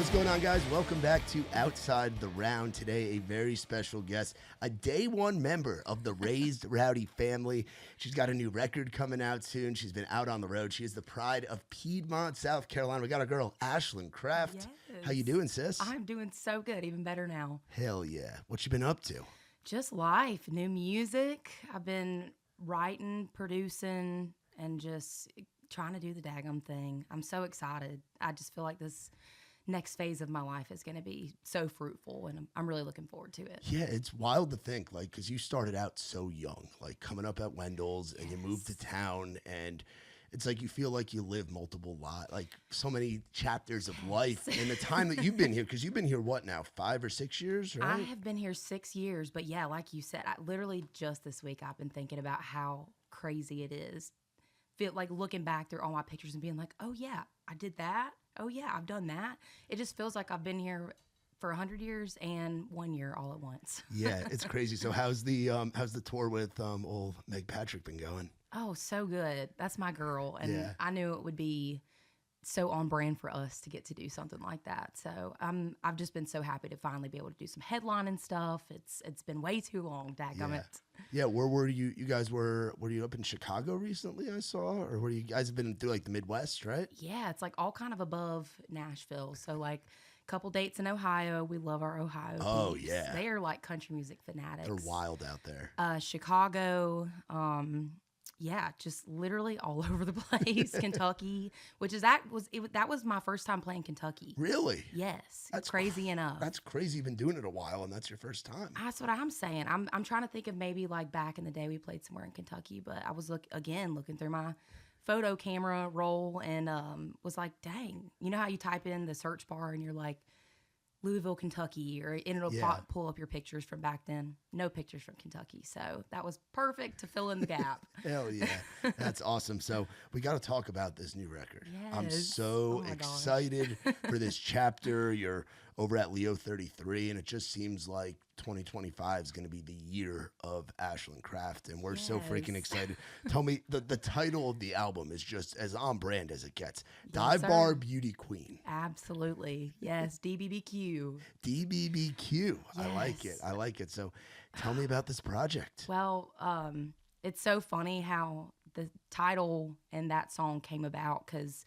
What's going on, guys? Welcome back to Outside the Round. Today, a very special guest, a day one member of the Raised Rowdy family. She's got a new record coming out soon. She's been out on the road. She is the pride of Piedmont, South Carolina. We got our girl, Ashland Craft. Yes. How you doing, sis? I'm doing so good, even better now. Hell yeah. What you been up to? Just life, new music. I've been writing, producing, and just trying to do the daggum thing. I'm so excited. I just feel like this next phase of my life is going to be so fruitful, and I'm really looking forward to it. Yeah, it's wild to think, like, because you started out so young, like coming up at Wendell's, and you moved to town, and it's like you feel like you live multiple like so many chapters of life in the time that you've been here, because you've been here, what now, 5 or 6 years, right? I have been here 6 years, but yeah, like you said, I literally just this week I've been thinking about how crazy it is. Feel like looking back through all my pictures and being like, oh yeah, I did that. Oh yeah, I've done that. It just feels like I've been here for 100 years and 1 year all at once. Yeah, it's crazy. So how's the tour with old Meg Patrick been going? Oh, so good. That's my girl. And Yeah. I knew it would be so on brand for us to get to do something like that. So I've just been so happy to finally be able to do some headlining stuff. It's been way too long, dadgummit. Yeah, where were you? You guys were you up in Chicago recently, I saw? Or were you guys have been through like the Midwest, right? Yeah, it's like all kind of above Nashville. So like a couple dates in Ohio. We love our Ohio Oh, peeps. yeah. They are like country music fanatics. They're wild out there. Chicago, yeah, just literally all over the place. Kentucky, that was my first time playing Kentucky. Really? Yes, That's crazy enough. That's crazy. You've been doing it a while, and that's your first time. That's what I'm saying. I'm trying to think of maybe like back in the day we played somewhere in Kentucky, but I was looking through my photo camera roll and was like, dang, you know how you type in the search bar and you're like Louisville, Kentucky, and it'll Yeah. pull up your pictures from back then. No pictures from Kentucky, so that was perfect to fill in the gap. Hell yeah. That's awesome. So we got to talk about this new record. I'm Yes. so Oh my gosh. excited for this chapter. You're over at Leo 33, and it just seems like 2025 is going to be the year of Ashland Craft, and we're so freaking Yes. excited. Tell me, the title of the album is just as on brand as it gets. Yes, Dive sir. Bar Beauty Queen. Absolutely, yes, DBBQ. DBBQ. I like it. Yes. I like it. So tell me about this project. Well, it's so funny how the title and that song came about, because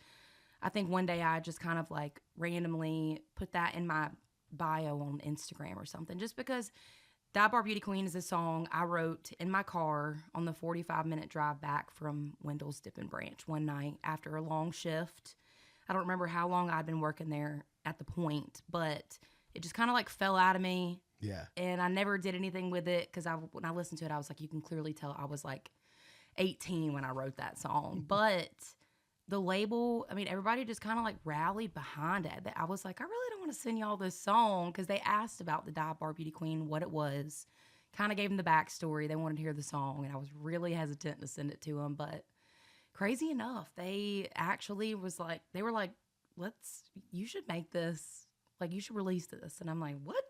I think one day I just kind of like randomly put that in my bio on Instagram or something, just because Dive Bar Beauty Queen is a song I wrote in my car on the 45-minute drive back from Wendell's Dip and Branch one night after a long shift. I don't remember how long I'd been working there at the point, but it just kind of like fell out of me. Yeah. And I never did anything with it, because when I listened to it, I was like, you can clearly tell I was like 18 when I wrote that song. But the label, I mean, everybody just kind of like rallied behind it. I was like, I really don't want to send y'all this song, because they asked about the Dive Bar Beauty Queen, what it was, kind of gave them the backstory. They wanted to hear the song, and I was really hesitant to send it to them. But crazy enough, they actually were like, you should make this, like, you should release this. And I'm like, what?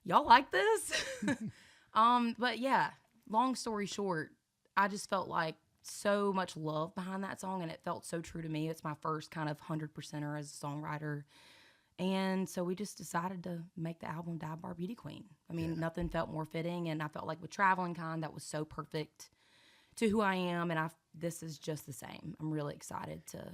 Y'all like this? But yeah, long story short, I just felt like so much love behind that song, and it felt so true to me. It's my first kind of 100%er as a songwriter. And so we just decided to make the album Dive Bar Beauty Queen. I mean, nothing felt more fitting, and I felt like with Traveling Kind, that was so perfect to who I am, and this is just the same. I'm really excited to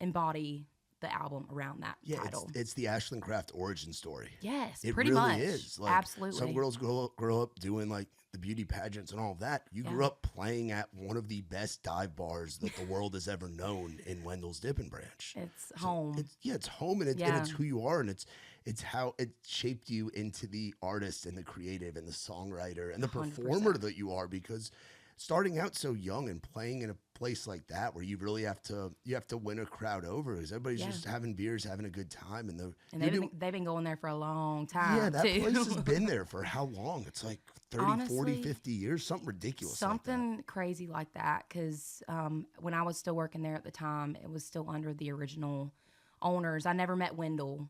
embody the album around that title. It's the Ashland Craft origin story. Yes, It pretty really much. is. Like, Absolutely. Some girls grow up doing like the beauty pageants and all of that. You grew up playing at one of the best dive bars that the world has ever known in Wendell's Dip and Branch. It's home. It's home, and it's who you are, and it's how it shaped you into the artist and the creative and the songwriter and the 100%. performer that you are, because starting out so young and playing in a place like that where you really have to win a crowd over, because everybody's just having beers, having a good time, and they've been going there for a long time. yeah, that too. place has been there for how long? It's like 30, Honestly, 40, 50 years, something ridiculous. Something crazy like that, because when I was still working there at the time, it was still under the original owners. I never met Wendell.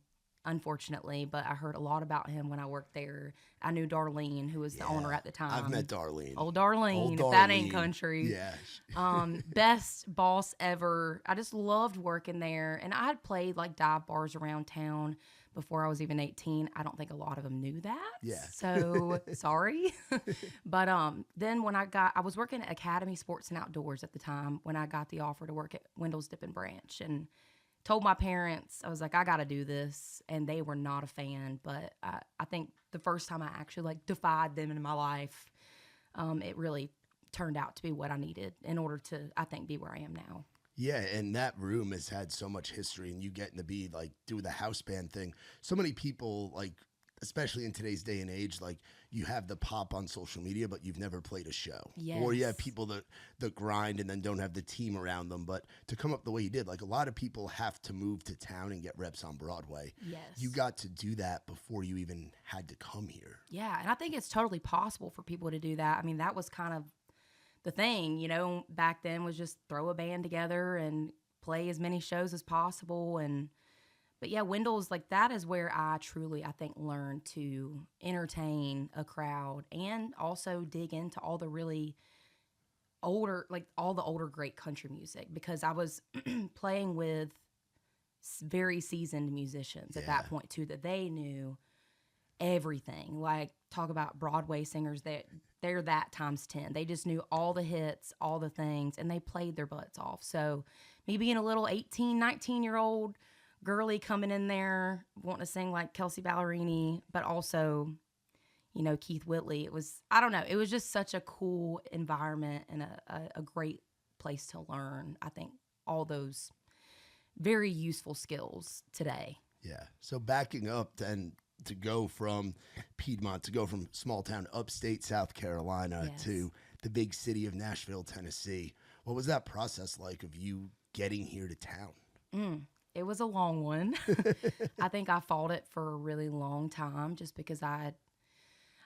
unfortunately, but I heard a lot about him when I worked there. I knew Darlene, who was the owner at the time. I've met Darlene. Old Darlene, if that ain't country. Yeah. Best boss ever. I just loved working there. And I had played like dive bars around town before I was even 18. I don't think a lot of them knew that. Yeah. So sorry. But then when I was working at Academy Sports and Outdoors at the time when I got the offer to work at Wendell's Dip and Branch, and told my parents, I was like, I got to do this. And they were not a fan. But I think the first time I actually like defied them in my life, it really turned out to be what I needed in order to, I think, be where I am now. Yeah, and that room has had so much history, and you getting to be like do the house band thing. So many people, like, especially in today's day and age, like you have the pop on social media, but you've never played a show. Yes. Or you have people that grind and then don't have the team around them. But to come up the way you did, like a lot of people have to move to town and get reps on Broadway. Yes. You got to do that before you even had to come here. Yeah, and I think it's totally possible for people to do that. I mean, that was kind of the thing, you know, back then was just throw a band together and play as many shows as possible. But yeah, Wendell's, like, that is where I truly, I think, learned to entertain a crowd and also dig into all the really older, like all the older great country music, because I was playing with very seasoned musicians at that point too, that they knew everything. Like, talk about Broadway singers that they're that times 10. They just knew all the hits, all the things, and they played their butts off. So me being a little 18, 19-year-old girly coming in there wanting to sing like Kelsey Ballerini, but also, you know, Keith Whitley. It was, I don't know, it was just such a cool environment and a great place to learn, I think, all those very useful skills today. Yeah. So backing up then to go from Piedmont, to go from small town upstate South Carolina to the big city of Nashville, Tennessee. What was that process like of you getting here to town? It was a long one. I think I fought it for a really long time just because I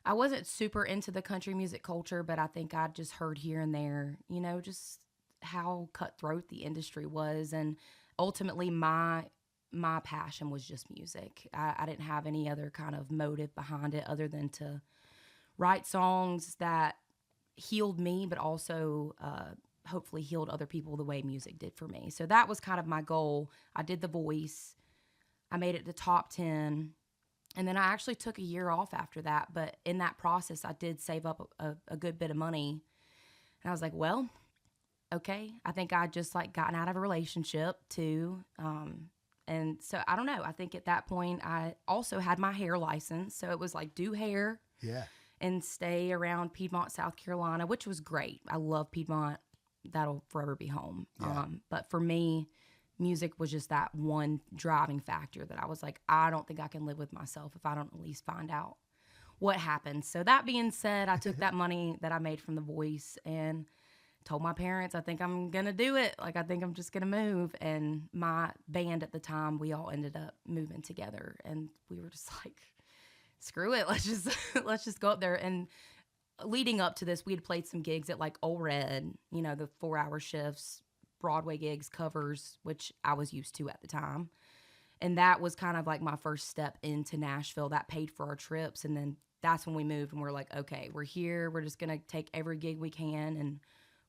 wasn't super into the country music culture, but I think I just heard here and there, you know, just how cutthroat the industry was. And ultimately my passion was just music. I didn't have any other kind of motive behind it other than to write songs that healed me, but also hopefully healed other people the way music did for me. So that was kind of my goal. I did The Voice. I made it to top 10. And then I actually took a year off after that. But in that process, I did save up a good bit of money. And I was like, well, okay. I think I just like gotten out of a relationship too. And so I don't know. I think at that point I also had my hair license. So it was like do hair and stay around Piedmont, South Carolina, which was great. I love Piedmont. That'll forever be home. But for me, music was just that one driving factor that I was like, I don't think I can live with myself if I don't at least find out what happened. So that being said, I took that money that I made from The Voice and told my parents, I think I'm going to do it. Like, I think I'm just going to move. And my band at the time, we all ended up moving together. And we were just like, screw it. Let's just go up there. And leading up to this, we had played some gigs at like Old Red, you know, the 4-hour shifts, Broadway gigs, covers, which I was used to at the time. And that was kind of like my first step into Nashville. That paid for our trips. And then that's when we moved and we're like, okay, we're here. We're just going to take every gig we can. And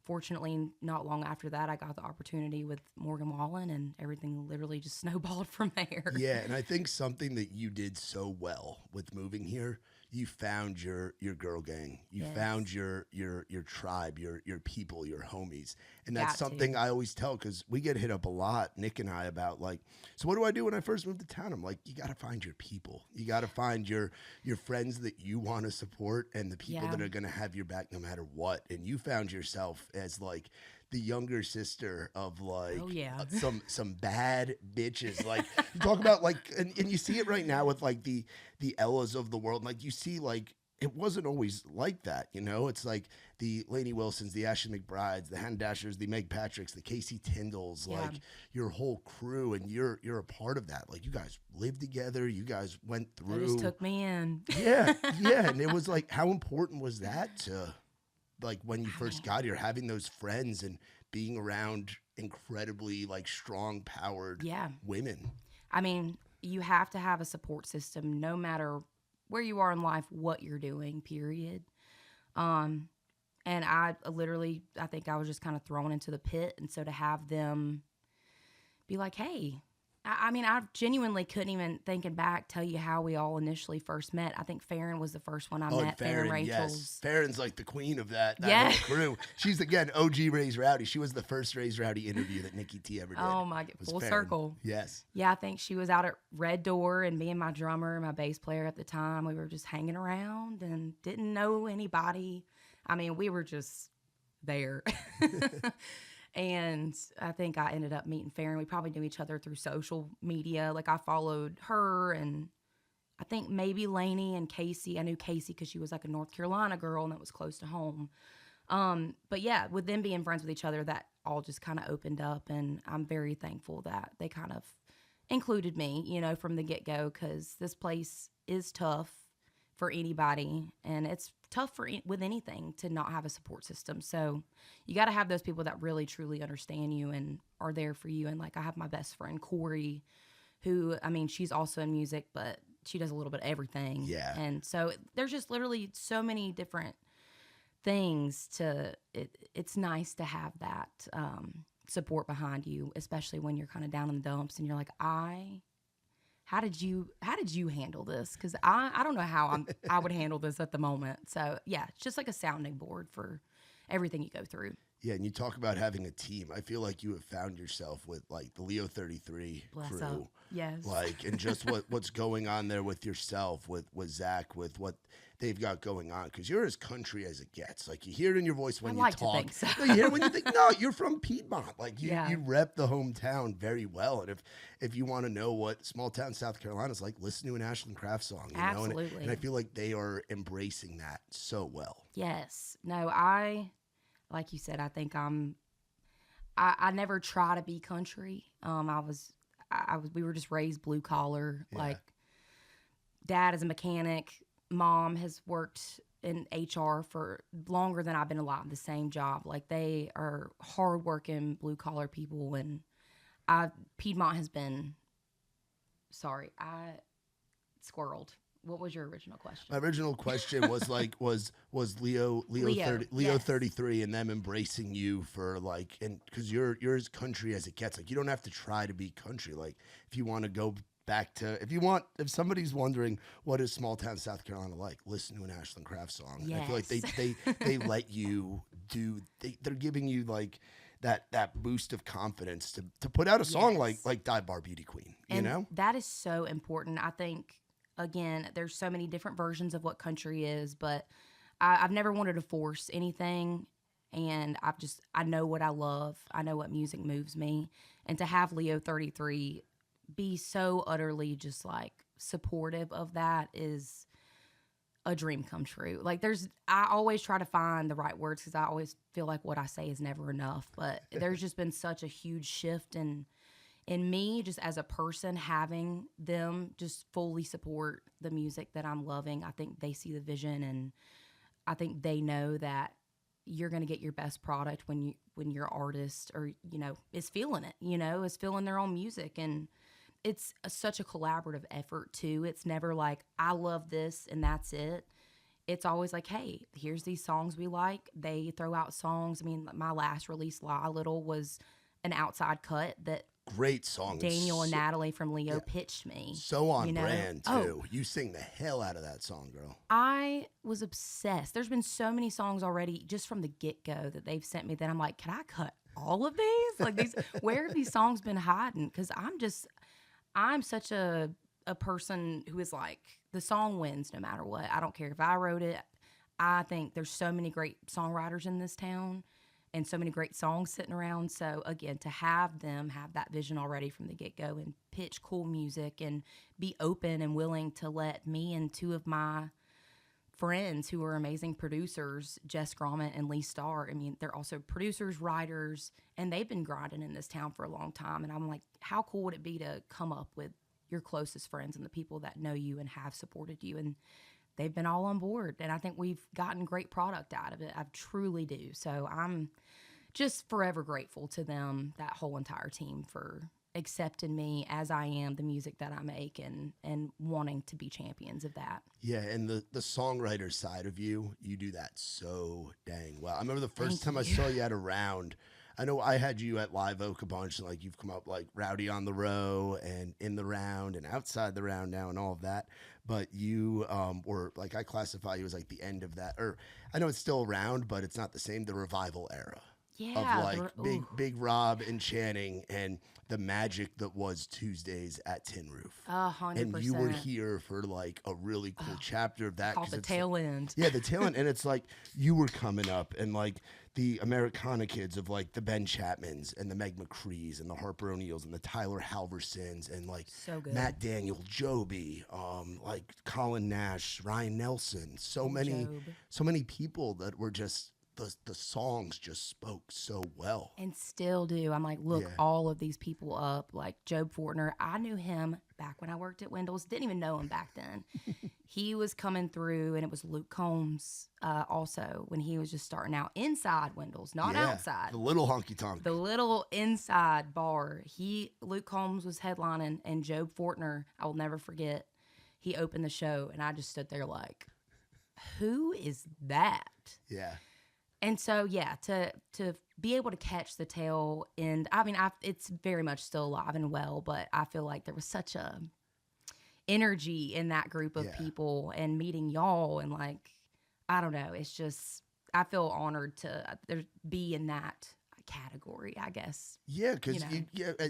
fortunately, not long after that, I got the opportunity with Morgan Wallen, and everything literally just snowballed from there. Yeah, and I think something that you did so well with moving here, you found your girl gang. You found your tribe, your people, your homies. And that's something I always tell, because we get hit up a lot, Nick and I, about like, so what do I do when I first moved to town? I'm like, you got to find your people. You got to find your friends that you want to support and the people that are going to have your back no matter what. And you found yourself as like the younger sister of like some bad bitches. Like you talk about like, and you see it right now with like the Ellas of the world. Like you see like, it wasn't always like that, you know? It's like the Lainey Wilsons, the Ashley McBrides, the Hannah Dashers, the Meg Patricks, the Casey Tyndalls, like your whole crew, and you're a part of that. Like you guys lived together, you guys went through. They just took me in. Yeah. And it was like, how important was that to like when you first got here, having those friends and being around incredibly like strong powered women? I mean, you have to have a support system no matter where you are in life, what you're doing, period. And I think I was just kind of thrown into the pit. And so to have them be like, hey, I mean, I genuinely couldn't even, thinking back, tell you how we all initially first met. I think Farron was the first one I met. Farron Rachel's. Yes. Farron's like the queen of that whole crew. She's, again, OG Raised Rowdy. She was the first Raised Rowdy interview that Nikki T ever did. Oh, my God. Full circle. Yes. Yeah, I think she was out at Red Door, and me and my drummer, my bass player at the time, we were just hanging around and didn't know anybody. I mean, we were just there. And I think I ended up meeting Farron. We probably knew each other through social media. Like, I followed her, and I think maybe Lainey and Casey. I knew Casey because she was like a North Carolina girl, and that was close to home. But yeah, with them being friends with each other, that all just kind of opened up, and I'm very thankful that they kind of included me, you know, from the get-go, because this place is tough for anybody, and it's tough with anything to not have a support system. So you got to have those people that really truly understand you and are there for you. And like, I have my best friend Corey, who, I mean, she's also in music, but she does a little bit of everything. Yeah. And so there's just literally so many different things it's nice to have that support behind you, especially when you're kind of down in the dumps and you're like, how did you handle this? Because I don't know how I would handle this at the moment. So yeah, it's just like a sounding board for everything you go through. Yeah, and you talk about having a team. I feel like you have found yourself with like the Leo 33 crew. Up. Yes. Like, and just what's going on there with yourself, with Zach, with what they've got going on. Because you're as country as it gets. Like, you hear it in your voice when you talk. To think so. No, you hear it when you think, no, you're from Piedmont. Like, you rep the hometown very well. And if you want to know what small town South Carolina is like, listen to an Ashland Craft song. You Absolutely. know? And I feel like they are embracing that so well. Yes. No, like you said, I think I never try to be country. We were just raised blue collar. Yeah. Like, dad is a mechanic. Mom has worked in HR for longer than I've been alive, the same job. Like, they are hardworking blue collar people. And Piedmont has been, I squirreled. What was your original question? My original question was like, was Leo 33 and them embracing you for like, and because you're as country as it gets. Like, you don't have to try to be country. Like, if you want to go back to, if somebody's wondering what is small town South Carolina like, listen to an Ashland Craft song. Yes. I feel like they let you they're giving you like that boost of confidence to put out a song like Dive Bar Beauty Queen. You know? That is so important. I think, again, there's so many different versions of what country is, but I've never wanted to force anything, and I know what I love. I know what music moves me, and to have Leo 33 be so utterly just like supportive of that is a dream come true. Like, I always try to find the right words because I always feel like what I say is never enough, but there's just been such a huge shift in me, just as a person, having them just fully support the music that I'm loving. I think they see the vision, and I think they know that you're going to get your best product when your artist, or, you know, is feeling it, you know, is feeling their own music. And it's such a collaborative effort too. It's never like, I love this and that's it. It's always like, hey, here's these songs we like. They throw out songs. I mean, my last release, Lie Little, was an outside cut that great song. Daniel and Natalie from Leo pitched me. So on brand, too. Oh. You sing the hell out of that song, girl. I was obsessed. There's been so many songs already just from the get-go that they've sent me that I'm like, can I cut all of these? Like, where have these songs been hiding? Because I'm such a person who is like, the song wins no matter what. I don't care if I wrote it. I think there's so many great songwriters in this town and so many great songs sitting around. So again, to have them have that vision already from the get-go and pitch cool music and be open and willing to let me and two of my friends who are amazing producers, Jess Gromit and Lee Starr, I mean, they're also producers, writers, and they've been grinding in this town for a long time. And I'm like, how cool would it be to come up with your closest friends and the people that know you and have supported you? And they've been all on board, and I think we've gotten great product out of it. I truly do. So I'm just forever grateful to them, that whole entire team, for accepted me as I am, the music that I make, and wanting to be champions of that. Yeah, and the songwriter side of you do that so dang well. I remember the first time I saw you at a round. I know I had you at Live Oak a bunch, and like you've come up like Rowdy on the Row and in the round and outside the round now and all of that. But you were like, I classify you as like the end of that, or I know it's still around, but it's not the same. The revival era. Yeah, of like big Rob and Channing and the magic that was Tuesdays at Tin Roof. 100%. And you were here for like a really cool chapter of that. Called the tail end. Yeah, the tail end. And it's like you were coming up and like the Americana kids of like the Ben Chapmans and the Meg McCrees and the Harper O'Neills and the Tyler Halversons and like so good. Matt Daniel, Joby, like Colin Nash, Ryan Nelson. So many people that were just the songs just spoke so well. And still do. I'm like, look, all of these people up, like Job Fortner. I knew him back when I worked at Wendell's. Didn't even know him back then. He was coming through, and it was Luke Combs also when he was just starting out inside Wendell's, not outside. The little honky tonk. The little inside bar. Luke Combs was headlining, and Job Fortner, I will never forget, he opened the show, and I just stood there like, who is that? Yeah. And so, yeah, to be able to catch the tail end, I mean, it's very much still alive and well, but I feel like there was such a energy in that group of people, and meeting y'all, and like, I don't know, it's just, I feel honored to be in that category, I guess. Yeah, because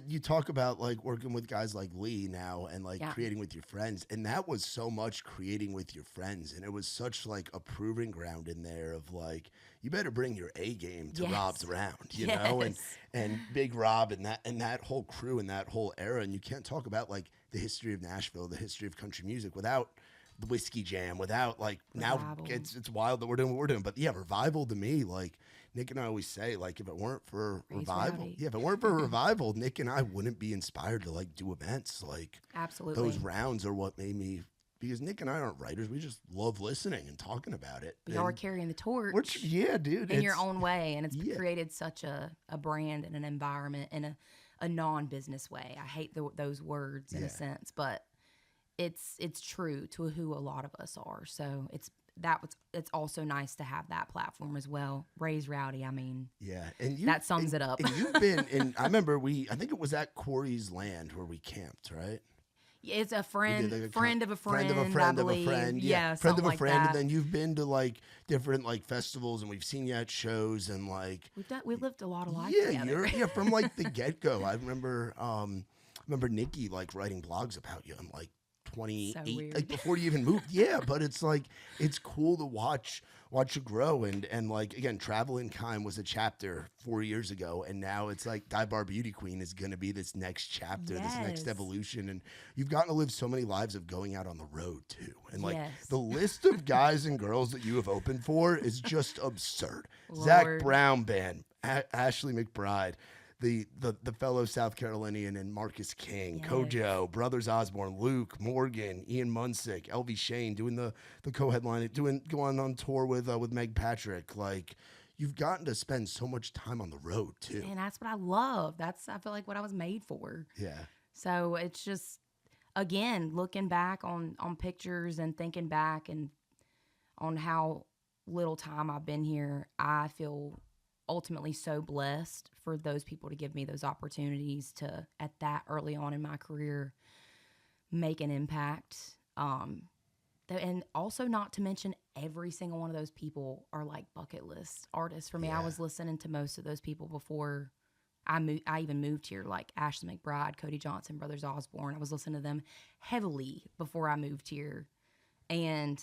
you talk about like working with guys like Lee now and like creating with your friends, and that was so much creating with your friends, and it was such like a proving ground in there of like, you better bring your A game to Rob's round, you know, and Big Rob and that whole crew and that whole era, and you can't talk about like the history of Nashville, the history of country music without the Whiskey Jam, without like Revival. Now it's wild that we're doing what we're doing, but yeah, Revival to me, like Nick and I always say, like if it weren't for Revival, Revival, Nick and I wouldn't be inspired to like do events. Like absolutely, those rounds are what made me. Because Nick and I aren't writers. We just love listening and talking about it. But y'all are carrying the torch. Dude. In your own way. And it's created such a brand and an environment in a non-business way. I hate those words in a sense, but it's true to who a lot of us are. So it's also nice to have that platform as well. Raise Rowdy, I mean, and that sums it up. And you've been in, I remember I think it was at Corey's Land where we camped, right? It's a friend of a friend, I believe. Friend of a friend, friend of a friend, that. And then you've been to like different like festivals, and we've seen you at shows, and like we've lived a lot of life together. together. From like the get go. I remember Nikki like writing blogs about you. I'm like 28, like before you even moved. But it's like it's cool to watch you grow, and like again, Travel in Kind was a chapter 4 years ago, and now it's like Dive Bar Beauty Queen is going to be this next chapter, this next evolution, and you've gotten to live so many lives of going out on the road too, and like the list of guys and girls that you have opened for is just absurd. Lord. Zach Brown Band, Ashley McBride, the fellow South Carolinian and Marcus King, Kojo, Brothers Osborne, Luke, Morgan, Ian Munsick, LV Shane, doing the co-headline, going on tour with Meg Patrick. Like, you've gotten to spend so much time on the road too. And that's what I love. I feel like what I was made for. Yeah. So it's just, again, looking back on pictures and thinking back and on how little time I've been here, I feel ultimately so blessed for those people to give me those opportunities to, at that early on in my career, make an impact. And also, not to mention, every single one of those people are like bucket list artists for me. I was listening to most of those people before I even moved here, like Ashley McBride, Cody Johnson, Brothers Osborne. I was listening to them heavily before I moved here. And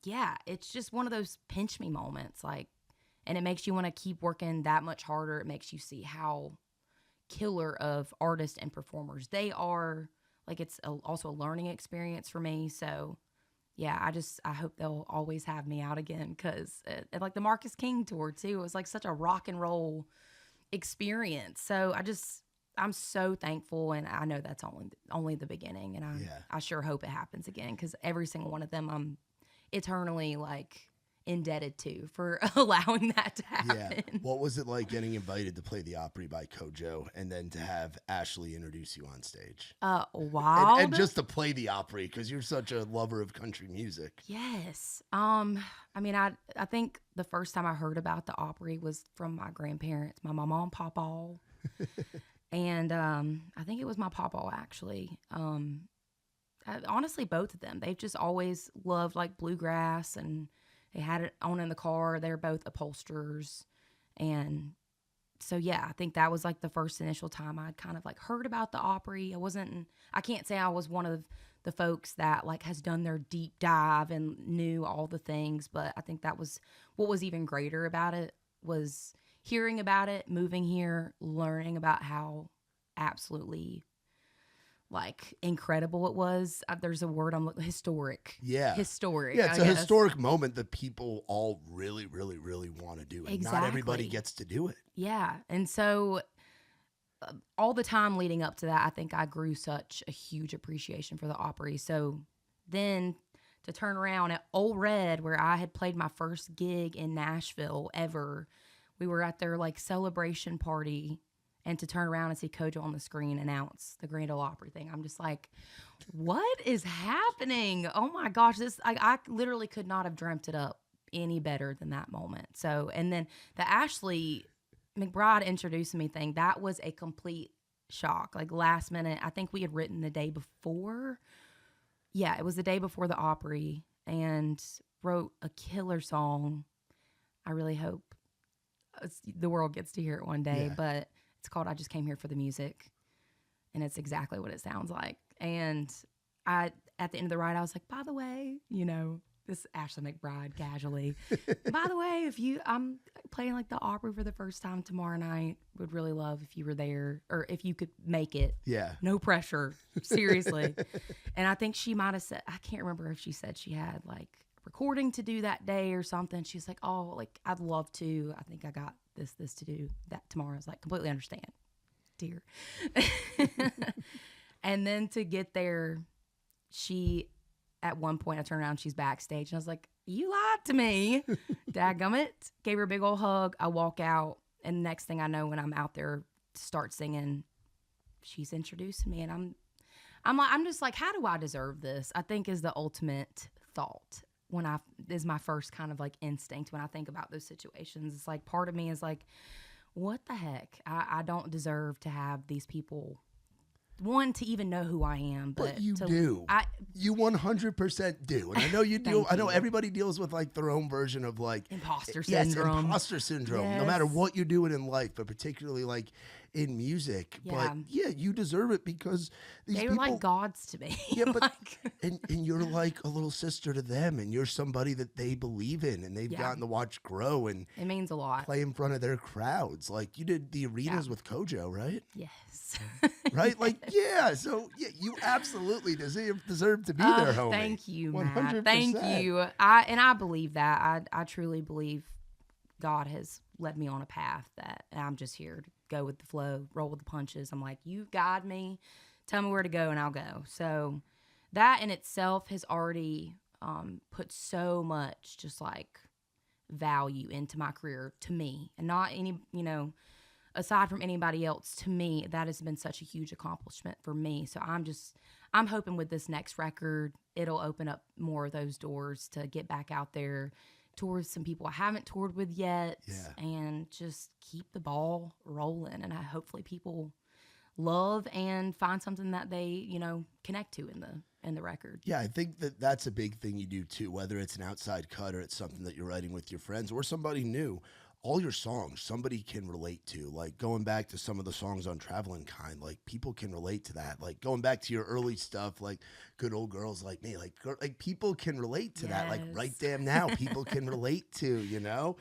yeah, it's just one of those pinch me moments, like, and it makes you want to keep working that much harder. It makes you see how killer of artists and performers they are. Like, it's also a learning experience for me. So yeah, I hope they'll always have me out again, because like the Marcus King tour too, it was like such a rock and roll experience. So I'm so thankful, and I know that's only the beginning, and I sure hope it happens again, because every single one of them I'm eternally like indebted to for allowing that to happen. Yeah. What was it like getting invited to play the Opry by Kojo and then to have Ashley introduce you on stage? Wild. And just to play the Opry because you're such a lover of country music. Yes. I mean, I think the first time I heard about the Opry was from my grandparents, my mama and papa. And I think it was my papa, actually. Honestly, both of them. They've just always loved like bluegrass, and they had it on in the car. They're both upholsterers. And so, yeah, I think that was like the first initial time I'd kind of like heard about the Opry. I can't say I was one of the folks that like has done their deep dive and knew all the things, but I think that was what was even greater about it was hearing about it, moving here, learning about how absolutely like incredible it was. There's a word I'm looking, historic. Yeah. Historic. Yeah, it's a historic moment that people all really, really, really want to do. And Exactly. not everybody gets to do it. Yeah. And so all the time leading up to that, I think I grew such a huge appreciation for the Opry. So then to turn around at Old Red, where I had played my first gig in Nashville ever, we were at their like celebration party, and to turn around and see Kojo on the screen announce the Grand Ole Opry thing, I'm just like, what is happening? Oh my gosh, I literally could not have dreamt it up any better than that moment. So, and then the Ashley McBride introducing me thing, that was a complete shock. Like last minute, I think we had written the day before. Yeah, it was the day before the Opry, and wrote a killer song. I really hope the world gets to hear it one day, but it's called I Just Came Here for the Music, and it's exactly what it sounds like. And at the end of the ride, I was like, by the way, this Ashley McBride casually, by the way, I'm playing like the Opry for the first time tomorrow night, would really love if you were there, or if you could make it. Yeah. No pressure. Seriously. And I think she might have said, I can't remember if she said she had like recording to do that day or something. She's like, oh, like I'd love to. I think I got this to do that tomorrow. I was like, completely understand, dear. And then to get there, at one point I turned around, she's backstage, and I was like, you lied to me. Dadgummit. Gave her a big old hug. I walk out, and the next thing I know, when I'm out there to start singing, she's introducing me, and I'm just like, how do I deserve this? I think is the ultimate thought is my first kind of like instinct when I think about those situations. It's like part of me is like, what the heck? I don't deserve to have these people, one, to even know who I am, but you do. You 100% do. And I know you do. I know everybody deals with like their own version of like imposter syndrome. syndrome. Imposter syndrome. Yes. No matter what you're doing in life, but particularly like in music. Yeah. But yeah, you deserve it because these They people were like gods to me. Yeah, but like, and you're like a little sister to them, and you're somebody that they believe in, and they've gotten to watch grow and it means a lot. play in front of their crowds. Like you did the arenas with Kojo, right? Yes. Right? Like, yeah. So yeah, you absolutely deserve to be there, homie. Thank you, 100%. Matt. Thank you. I believe that. I truly believe God has led me on a path that I'm just here to go with the flow, roll with the punches. I'm like, you guide me, tell me where to go, and I'll go. So that in itself has already put so much just like value into my career, to me, and not any, aside from anybody else. To me, that has been such a huge accomplishment for me. So I'm hoping with this next record, it'll open up more of those doors to get back out there, tour with some people I haven't toured with yet, and just keep the ball rolling. And hopefully people love and find something that they, connect to in the record. Yeah, I think that's a big thing you do too, whether it's an outside cut or it's something that you're writing with your friends or somebody new. All your songs, somebody can relate to. Like going back to some of the songs on Traveling Kind, like people can relate to that. Like going back to your early stuff, like Good Old Girls Like Me, like people can relate to that. Like Right Damn Now, people can relate to,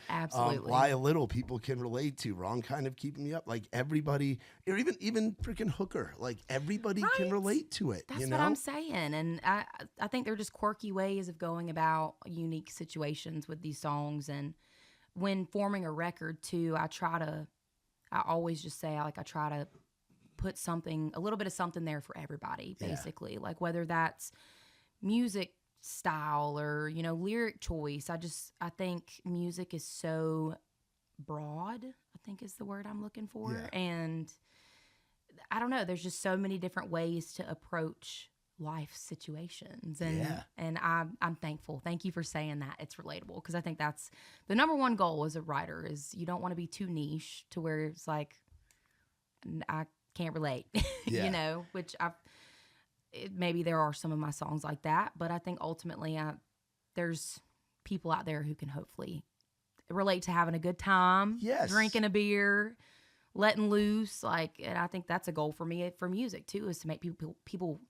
Absolutely. Lie a Little, people can relate to. Wrong Kind of Keeping Me Up. Like everybody, or even freaking Hooker, like everybody can relate to it. That's what I'm saying. And I think they're just quirky ways of going about unique situations with these songs. And when forming a record too, I always just say, I try to put a little bit of something there for everybody, basically. Like whether that's music style or, you know, lyric choice. I think music is so broad, I think is the word I'm looking for. Yeah. And I don't know, there's just so many different ways to approach life situations. And I'm thankful. Thank you for saying that. It's relatable, because I think that's the number one goal as a writer is you don't want to be too niche to where it's like, I can't relate, Yeah. you know, which maybe there are some of my songs like that, but I think ultimately there's people out there who can hopefully relate to having a good time, Yes. drinking a beer, letting loose, like, and I think that's a goal for me for music too, is to make people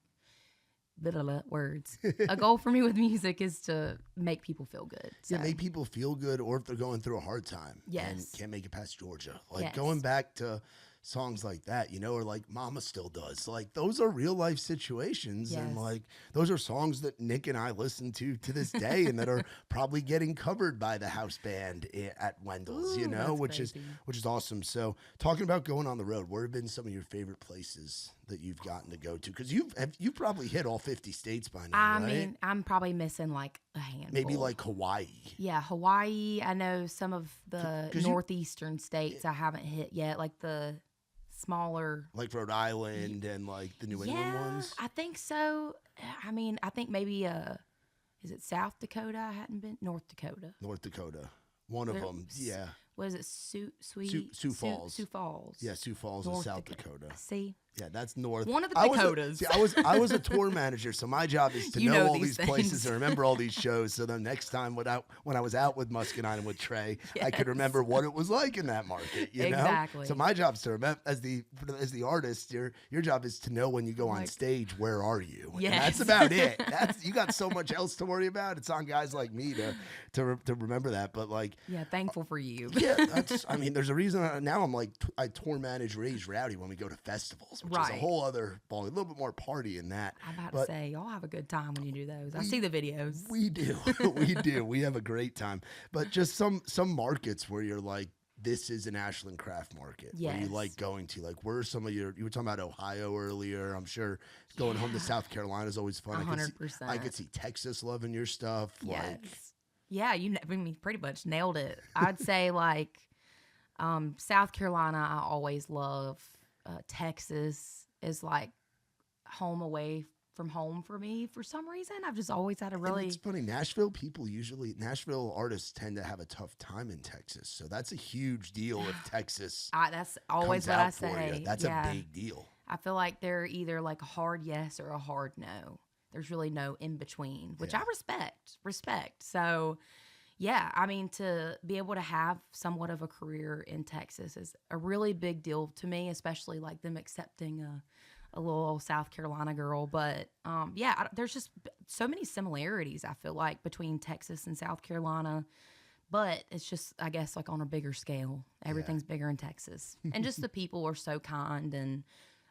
words. A goal for me with music is to make people feel good. So. Yeah, make people feel good, or if they're going through a hard time and Yes. can't make it past Georgia. Like Yes. going back to songs like that, you know, or like Mama Still Does. Like those are real life situations. And Yes. like those are songs that Nick and I listen to this day and that are probably getting covered by the house band at Wendell's, you Ooh, know, that's which crazy. is awesome. So talking about going on the road, where have been some of your favorite places that you've gotten to go to? Because you've probably hit all 50 states by now, I right? mean, I'm probably missing like a handful. Maybe like Hawaii. Yeah, Hawaii. I know some of the 'Cause northeastern states I haven't hit yet, like the smaller. Like Rhode Island and like the New England ones. I think so. I mean, I think maybe is it South Dakota? I hadn't been. North Dakota. North Dakota. One of them. Yeah. What is it? Sioux Falls. Sioux Falls. Yeah, Sioux Falls North is South Dakota. Dakota. See? Yeah, that's north. One of the I Dakotas. I was a tour manager, so my job is to You know know all these these places things. and remember all these shows. So then next time when I was out with Muscadine and with Trey, I could Yes. remember what it was like in that market. You know? Exactly. So my job's to remember as the artist. Your job is to know when you go on Like- stage, where are you? And Yes. that's about it. You got so much else to worry about. It's on guys like me to remember that. But like. Yeah, thankful for you. Yeah, I mean, there's a reason now I'm like, I tour manage Raised Rowdy when we go to festivals, which is a Right. whole other ball, a little bit more party in that. I'm about But to say, y'all have a good time when you do those. I see the videos. We do. We do. We have a great time. But just some markets where you're like, this is an Ashland Craft market where you Yes. like going to. Like, where are some of you were talking about Ohio earlier. I'm sure going home to South Carolina is always fun. 100%. I could see Texas loving your stuff. Yes. Like, Yeah, I mean, pretty much nailed it. I'd say like South Carolina, I always love. Texas is like home away from home for me for some reason. I've just always had a and really. it's funny. Nashville artists tend to have a tough time in Texas. So that's a huge deal if Texas That's always comes what I out for say. you. That's Yeah. a big deal. I feel like they're either like a hard yes or a hard no. There's really no in between, which Yeah. I respect. So, yeah, I mean, to be able to have somewhat of a career in Texas is a really big deal to me, especially like them accepting a little old South Carolina girl. But yeah, there's just so many similarities, I feel like, between Texas and South Carolina. But it's just, I guess, like on a bigger scale. Everything's bigger in Texas. And just the people are so kind. And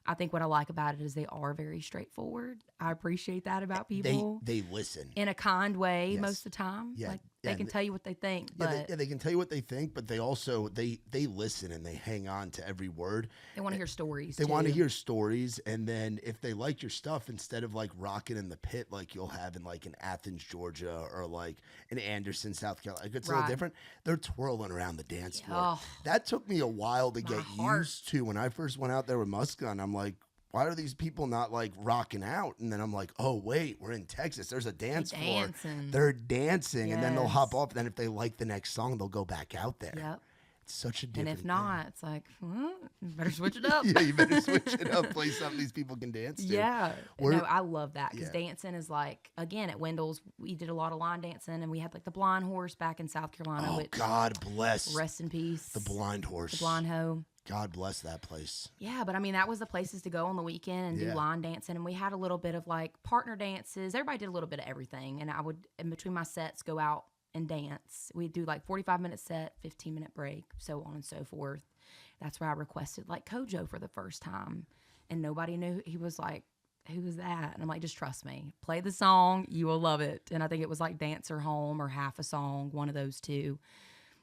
I think what I like about it is they are very straightforward. I appreciate that about people. They listen. In a kind way Yes. most of the time. Yeah, Like yeah, they can tell you what they think, but they can tell you what they think, but they also they listen and they hang on to every word. they want to hear stories. They want to too. hear stories, and then if they like your stuff, instead of like rocking in the pit like you'll have in like in Athens, Georgia, or like in Anderson, South Carolina, like it's a little Right. different. They're twirling around the dance floor. Oh. That took me a while to My get heart. used to. When I first went out there with Muscadine, I'm like, why are these people not like rocking out? And then I'm like, oh wait, we're in Texas. There's a dance floor. dancing. They're dancing, and then they'll hop Yes. off. Then if they like the next song, they'll go back out there. Yep. It's such a And different. if not, it's like, you better switch it up. yeah, you better switch it up. Play something these people can dance to. Yeah. We're- No, I love that because Yeah. dancing is like, again, at Wendell's, we did a lot of line dancing and we had like the blind horse back in South Carolina, Oh, which God bless rest in peace. the blind horse. The blind hoe. God bless that place. Yeah, but I mean, that was the places to go on the weekend and Yeah. do line dancing. And we had a little bit of like partner dances. Everybody did a little bit of everything. And I would, in between my sets, go out and dance. We'd do like 45-minute set, 15-minute break, so on and so forth. That's where I requested like Kojo for the first time. And nobody knew. He was like, who was that? And I'm like, just trust me. Play the song. You will love it. And I think it was like Dance or Home or Half a Song, one of those two.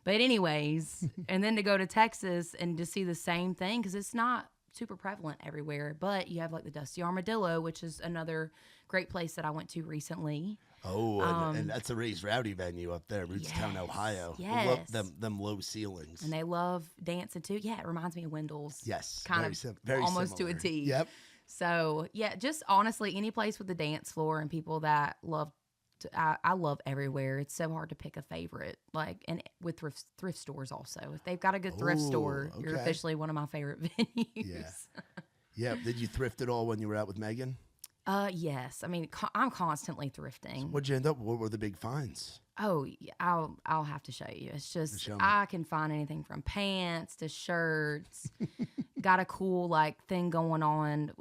But anyways, and then to go to Texas and to see the same thing, because it's not super prevalent everywhere. But you have like the Dusty Armadillo, which is another great place that I went to recently. Oh, and that's a Raised Rowdy venue up there, Rootstown, Yes, Ohio. I yes. love them low ceilings. And they love dancing too. Yeah, it reminds me of Wendell's. Yes, Kind very almost similar. to a T. Yep. So yeah, just honestly, any place with a dance floor and people that love. I love everywhere. It's so hard to pick a favorite. Like, and with thrift stores also. If they've got a good thrift store, you're okay. officially one of my favorite venues. Yeah. Yeah. Did you thrift at all when you were out with Megan? Yes. I mean, I'm constantly thrifting. What'd you end up? What were the big finds? Oh, yeah, I'll have to show you. It's just Show me. I can find anything from pants to shirts. Got a cool like thing going on.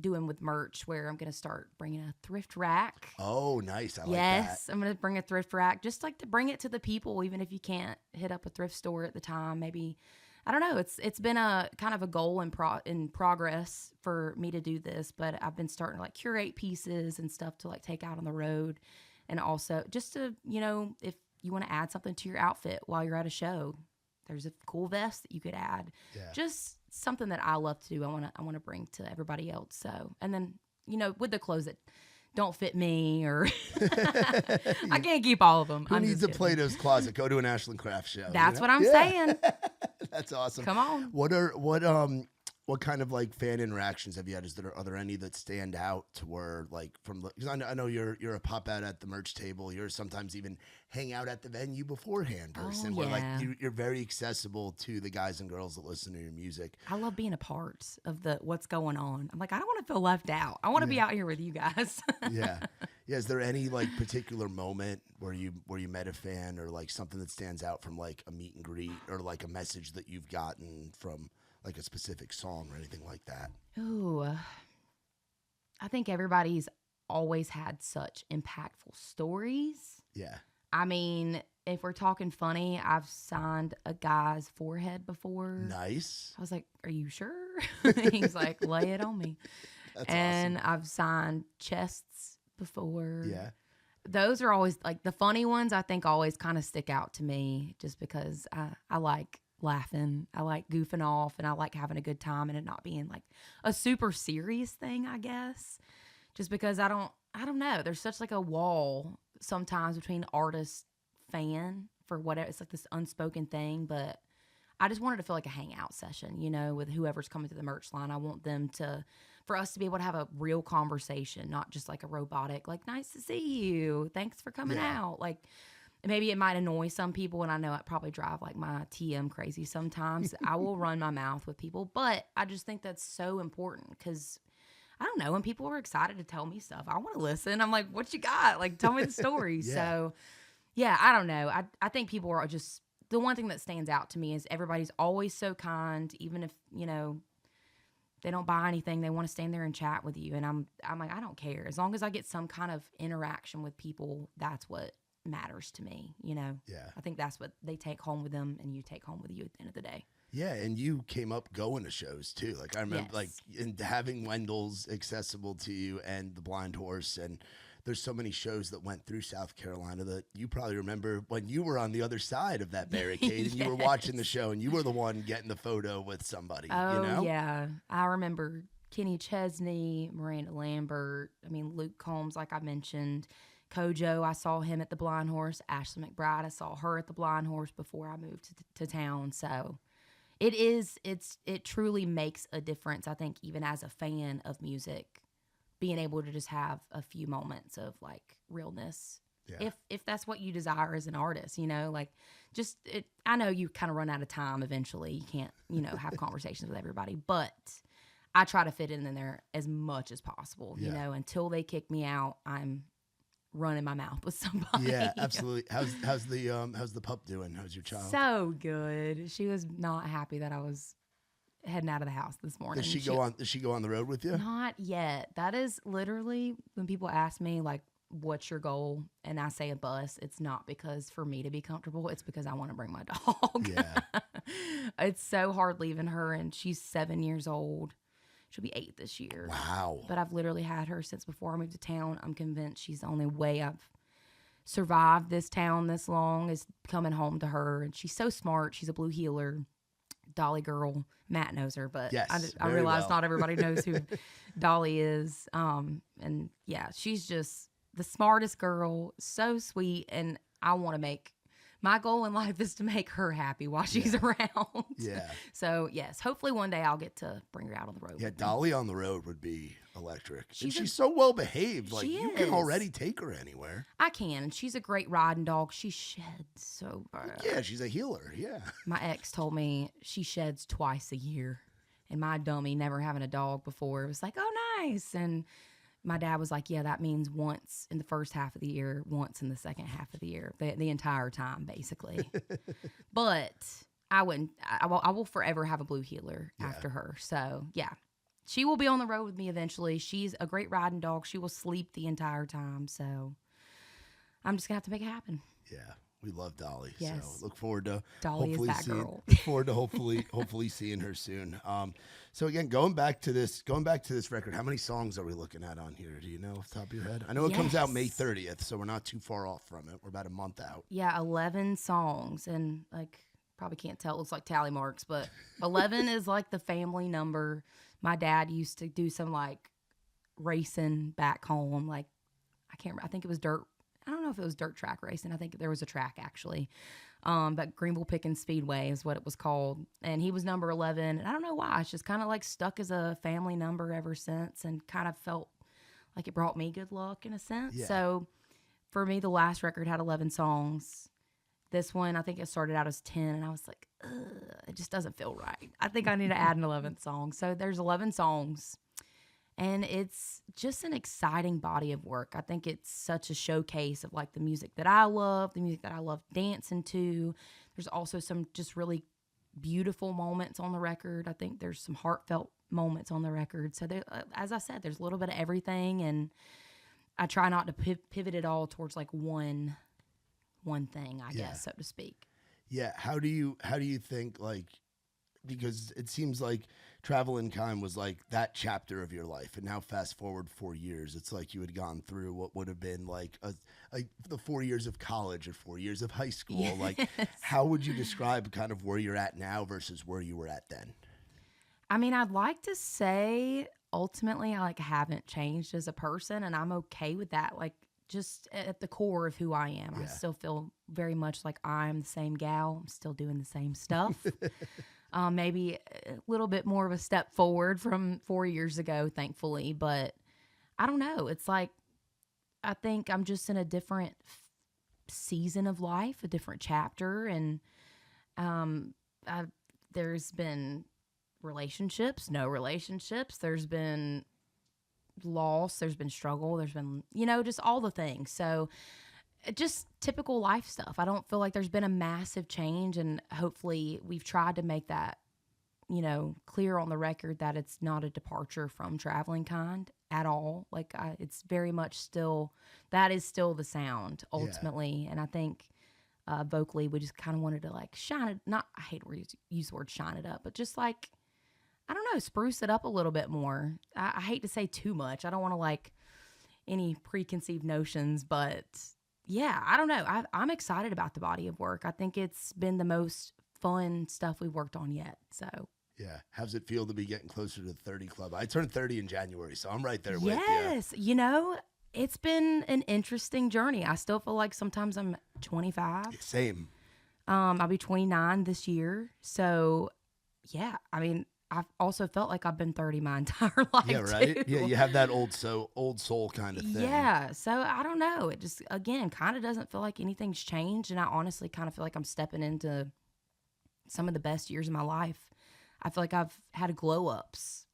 Doing with merch where I'm going to start bringing a thrift rack. Oh, nice. I like that. Yes, I'm going to bring a thrift rack just like to bring it to the people, even if you can't hit up a thrift store at the time. Maybe, I don't know. It's been a kind of a goal in progress for me to do this, but I've been starting to like curate pieces and stuff to like take out on the road. And also just to, if you want to add something to your outfit while you're at a show, there's a cool vest that you could add. Yeah. Just something that I love to do. I want to bring to everybody else. So, and then, with the clothes that don't fit me or I can't keep all of them. Who needs a Plato's Closet? Go to an Ashland Craft show. That's what I'm saying. That's awesome. Come on. What kind of like fan interactions have you had? Are there any that stand out to where like because I know you're a pop out at the merch table. You're sometimes even hang out at the venue beforehand person where like you're very accessible to the guys and girls that listen to your music. I love being a part of what's going on. I'm like, I don't want to feel left out. I want to be out here with you guys. Yeah. Is there any like particular moment where you met a fan or like something that stands out from like a meet and greet or like a message that you've gotten from like a specific song or anything like that? Ooh, I think everybody's always had such impactful stories. Yeah. I mean, if we're talking funny, I've signed a guy's forehead before. Nice. I was like, are you sure? He's like, lay it on me. That's and awesome. I've signed chests before. Yeah. Those are always like the funny ones, I think always kind of stick out to me just because I like laughing. I like goofing off and I like having a good time and it not being like a super serious thing, I guess. Just because I don't know. There's such like a wall sometimes between artist fan for whatever. It's like this unspoken thing, but I just wanted to feel like a hangout session, with whoever's coming to the merch line. I want for us to be able to have a real conversation, not just like a robotic, like, nice to see you. Thanks for coming out. Like, maybe it might annoy some people, and I know it probably drive like my TM crazy sometimes. I will run my mouth with people, but I just think that's so important because I don't know, when people are excited to tell me stuff, I want to listen. I'm like, what you got? Like, tell me the story. So, yeah, I don't know. I think people are just, the one thing that stands out to me is everybody's always so kind, even if, they don't buy anything, they want to stand there and chat with you. And I'm like, I don't care. As long as I get some kind of interaction with people, that's what matters to me, Yeah. I think that's what they take home with them and you take home with you at the end of the day. Yeah, and you came up going to shows too. Like I remember like in having Wendell's accessible to you and the Blind Horse, and there's so many shows that went through South Carolina that you probably remember when you were on the other side of that barricade and you were watching the show and you were the one getting the photo with somebody. Oh, yeah. I remember Kenny Chesney, Miranda Lambert, Luke Combs, like I mentioned. Kojo, I saw him at the Blind Horse. Ashley McBride, I saw her at the Blind Horse before I moved to town. So it truly makes a difference, I think, even as a fan of music, being able to just have a few moments of like realness. Yeah. If that's what you desire as an artist, like just I know you kind of run out of time eventually. You can't, have conversations with everybody, but I try to fit in there as much as possible, until they kick me out, I'm running my mouth with somebody. Yeah, absolutely. How's the pup doing? How's your child? So good. She was not happy that I was heading out of the house this morning. Does she go on the road with you? Not yet. That is literally when people ask me like, what's your goal? And I say a bus. It's not because for me to be comfortable. It's because I want to bring my dog. Yeah. It's so hard leaving her, and she's 7 years old. She'll be 8 this year. Wow. But I've literally had her since before I moved to town. I'm convinced she's the only way I've survived this town this long is coming home to her. And she's so smart. She's a blue heeler. Dolly girl. Matt knows her, but Yes, I very realize well. not everybody knows who Dolly is. And yeah, she's just the smartest girl, so sweet, and I want to make. My goal in life is to make her happy while she's around. Yeah. So, yes, hopefully one day I'll get to bring her out on the road. Yeah, with me. Dolly on the road would be electric. She's She's so well behaved. Like, She you can is. already take her anywhere. I can. She's a great riding dog. She sheds so bad. Yeah, she's a healer. Yeah. My ex told me she sheds twice a year. And my dummy, never having a dog before, was like, oh, nice. And my dad was like, yeah, that means once in the first half of the year, once in the second half of the year, the entire time, basically. But I will forever have a blue healer after her. So, yeah, she will be on the road with me eventually. She's a great riding dog. She will sleep the entire time. So I'm just going to have to make it happen. Yeah. We love Dolly. Yes. So look forward to Dolly is that girl. Look forward to hopefully seeing her soon. So again, going back to this record, how many songs are we looking at on here? Do you know off the top of your head? I know it comes out May 30th, so we're not too far off from it. We're about a month out. Yeah, 11 songs, and like probably can't tell. It looks like tally marks, but 11 is like the family number. My dad used to do some like racing back home. Like I can't remember. I think it was dirt. I don't know if it was dirt track racing. I think there was a track actually. But Greenville Pickens Speedway is what it was called. And he was number 11. And I don't know why. It's just kind of like stuck as a family number ever since, and kind of felt like it brought me good luck in a sense. Yeah. So for me, the last record had 11 songs. This one, I think it started out as 10. And I was like, ugh, it just doesn't feel right. I think I need to add an 11th song. So there's 11 songs. And it's just an exciting body of work. I think it's such a showcase of like the music that I love, the music that I love dancing to. There's also some just really beautiful moments on the record. I think there's some heartfelt moments on the record. So there, as I said, there's a little bit of everything, and I try not to pivot it all towards like one thing, I guess, so to speak. Yeah. How do you think, like, because it seems like Travel in Time was like that chapter of your life, and now fast forward 4 years, it's like you had gone through what would have been like the 4 years of college or 4 years of high school. Yes. Like, how would you describe kind of where you're at now versus where you were at then? I mean, I'd like to say ultimately I like haven't changed as a person, and I'm okay with that. Like, just at the core of who I am, I still feel very much like I'm the same gal. I'm still doing the same stuff. Maybe a little bit more of a step forward from 4 years ago, thankfully. But I don't know. It's like, I think I'm just in a different season of life, a different chapter. And there's been relationships, no relationships. There's been loss. There's been struggle. There's been, just all the things. So just typical life stuff. I don't feel like there's been a massive change, and hopefully we've tried to make that, clear on the record that it's not a departure from Traveling Kind at all. Like, it's very much that is still the sound ultimately. And I think vocally we just kind of wanted to like shine it. I hate to use the word shine it up, but just like, I don't know, spruce it up a little bit more. I hate to say too much. I don't want to like any preconceived notions, but yeah, I don't know. I'm excited about the body of work. I think it's been the most fun stuff we've worked on yet. So Yeah. How's it feel to be getting closer to the 30 club? I turned 30 in January, so I'm right there with you. Yes. It's been an interesting journey. I still feel like sometimes I'm 25. Same. I'll be 29 this year. So yeah, I mean, I've also felt like I've been 30 my entire life. Yeah, right? too. Yeah, you have that old soul kind of thing. Yeah. So I don't know. It just, again, kind of doesn't feel like anything's changed. And I honestly kind of feel like I'm stepping into some of the best years of my life. I feel like I've had glow ups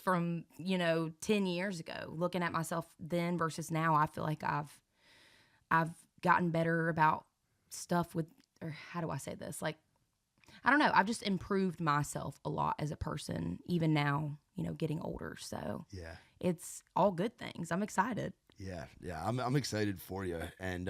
from, 10 years ago. Looking at myself then versus now, I feel like I've gotten better about stuff with, or how do I say this? Like, I don't know. I've just improved myself a lot as a person, even now, getting older. So yeah, it's all good things. I'm excited. Yeah. I'm excited for you. And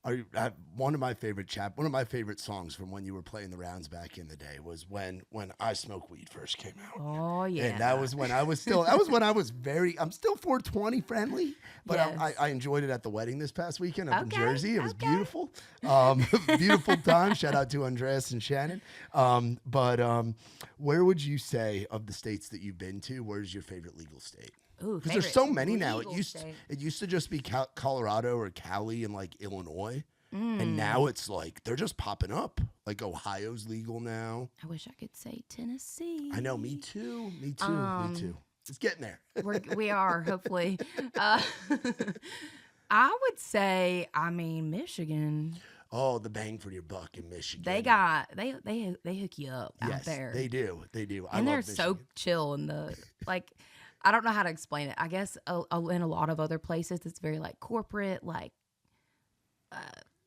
One of my favorite songs from when you were playing the rounds back in the day was when I Smoke Weed first came out. Oh yeah. And that was when I was still I'm still 420 friendly, but Yes. I enjoyed it at the wedding this past weekend up in Okay, Jersey. It was okay. beautiful. Beautiful time. Shout out to Andreas and Shannon. Where would you say of the states that you've been to, where's your favorite legal state? Ooh, Because there's favorite so many now. legal state. It used to just be Colorado or Cali and like Illinois, Mm. and now it's like they're just popping up. Like Ohio's legal now. I wish I could say Tennessee. I know, me too. Me too. It's getting there. We are hopefully. I would say, Michigan. Oh, the bang for your buck in Michigan. They hook you up out there. They do. They do. And they're love so Michigan. chill in the like. I don't know how to explain it. I guess in a lot of other places, it's very like corporate, like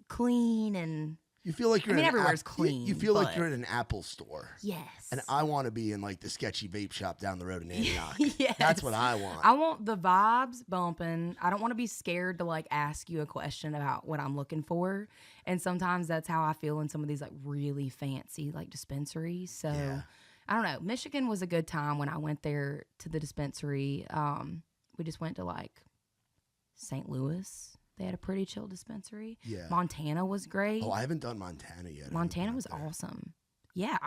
clean and. You feel like you're. Everywhere's clean. You feel like but- you're in an Apple store. Yes. And I want to be in like the sketchy vape shop down the road in Antioch. Yes. That's what I want. I want the vibes bumping. I don't want to be scared to like ask you a question about what I'm looking for. And sometimes that's how I feel in some of these like really fancy like dispensaries. So Yeah. I don't know. Michigan was a good time when I went there to the dispensary. We just went to like St. Louis. They had a pretty chill dispensary. Yeah. Montana was great. Oh, I haven't done Montana yet. Montana was awesome. Yeah,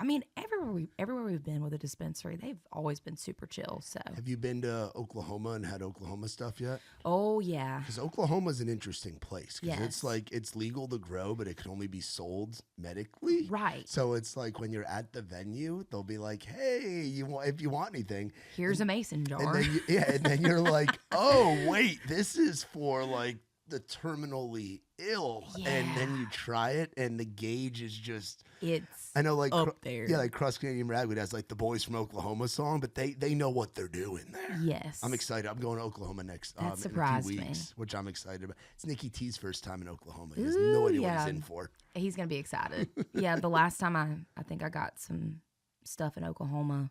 everywhere we've been with a dispensary, they've always been super chill. So, Have you been to Oklahoma and had Oklahoma stuff yet? oh yeah, Because Oklahoma's an interesting place. Because it's Yes. like it's legal to grow, but it can only be sold medically. right. So it's like when you're at the venue, they'll be like, "Hey, if you want anything," Here's a mason and jar. then and then you're like, "Oh wait, this is for like the terminally ill," and then Yeah. you try it, and the gauge is just. It's I know, like up there. Yeah, like Cross Canadian Ragweed has like the Boys from Oklahoma song, but they know what they're doing there. Yes. I'm excited. I'm going to Oklahoma next That in a few surprised me. weeks, which I'm excited about. It's Nikki T's first time in Oklahoma. He has no Ooh, idea what yeah. he's in for. He's gonna be excited. Yeah, the last time I think I got some stuff in Oklahoma,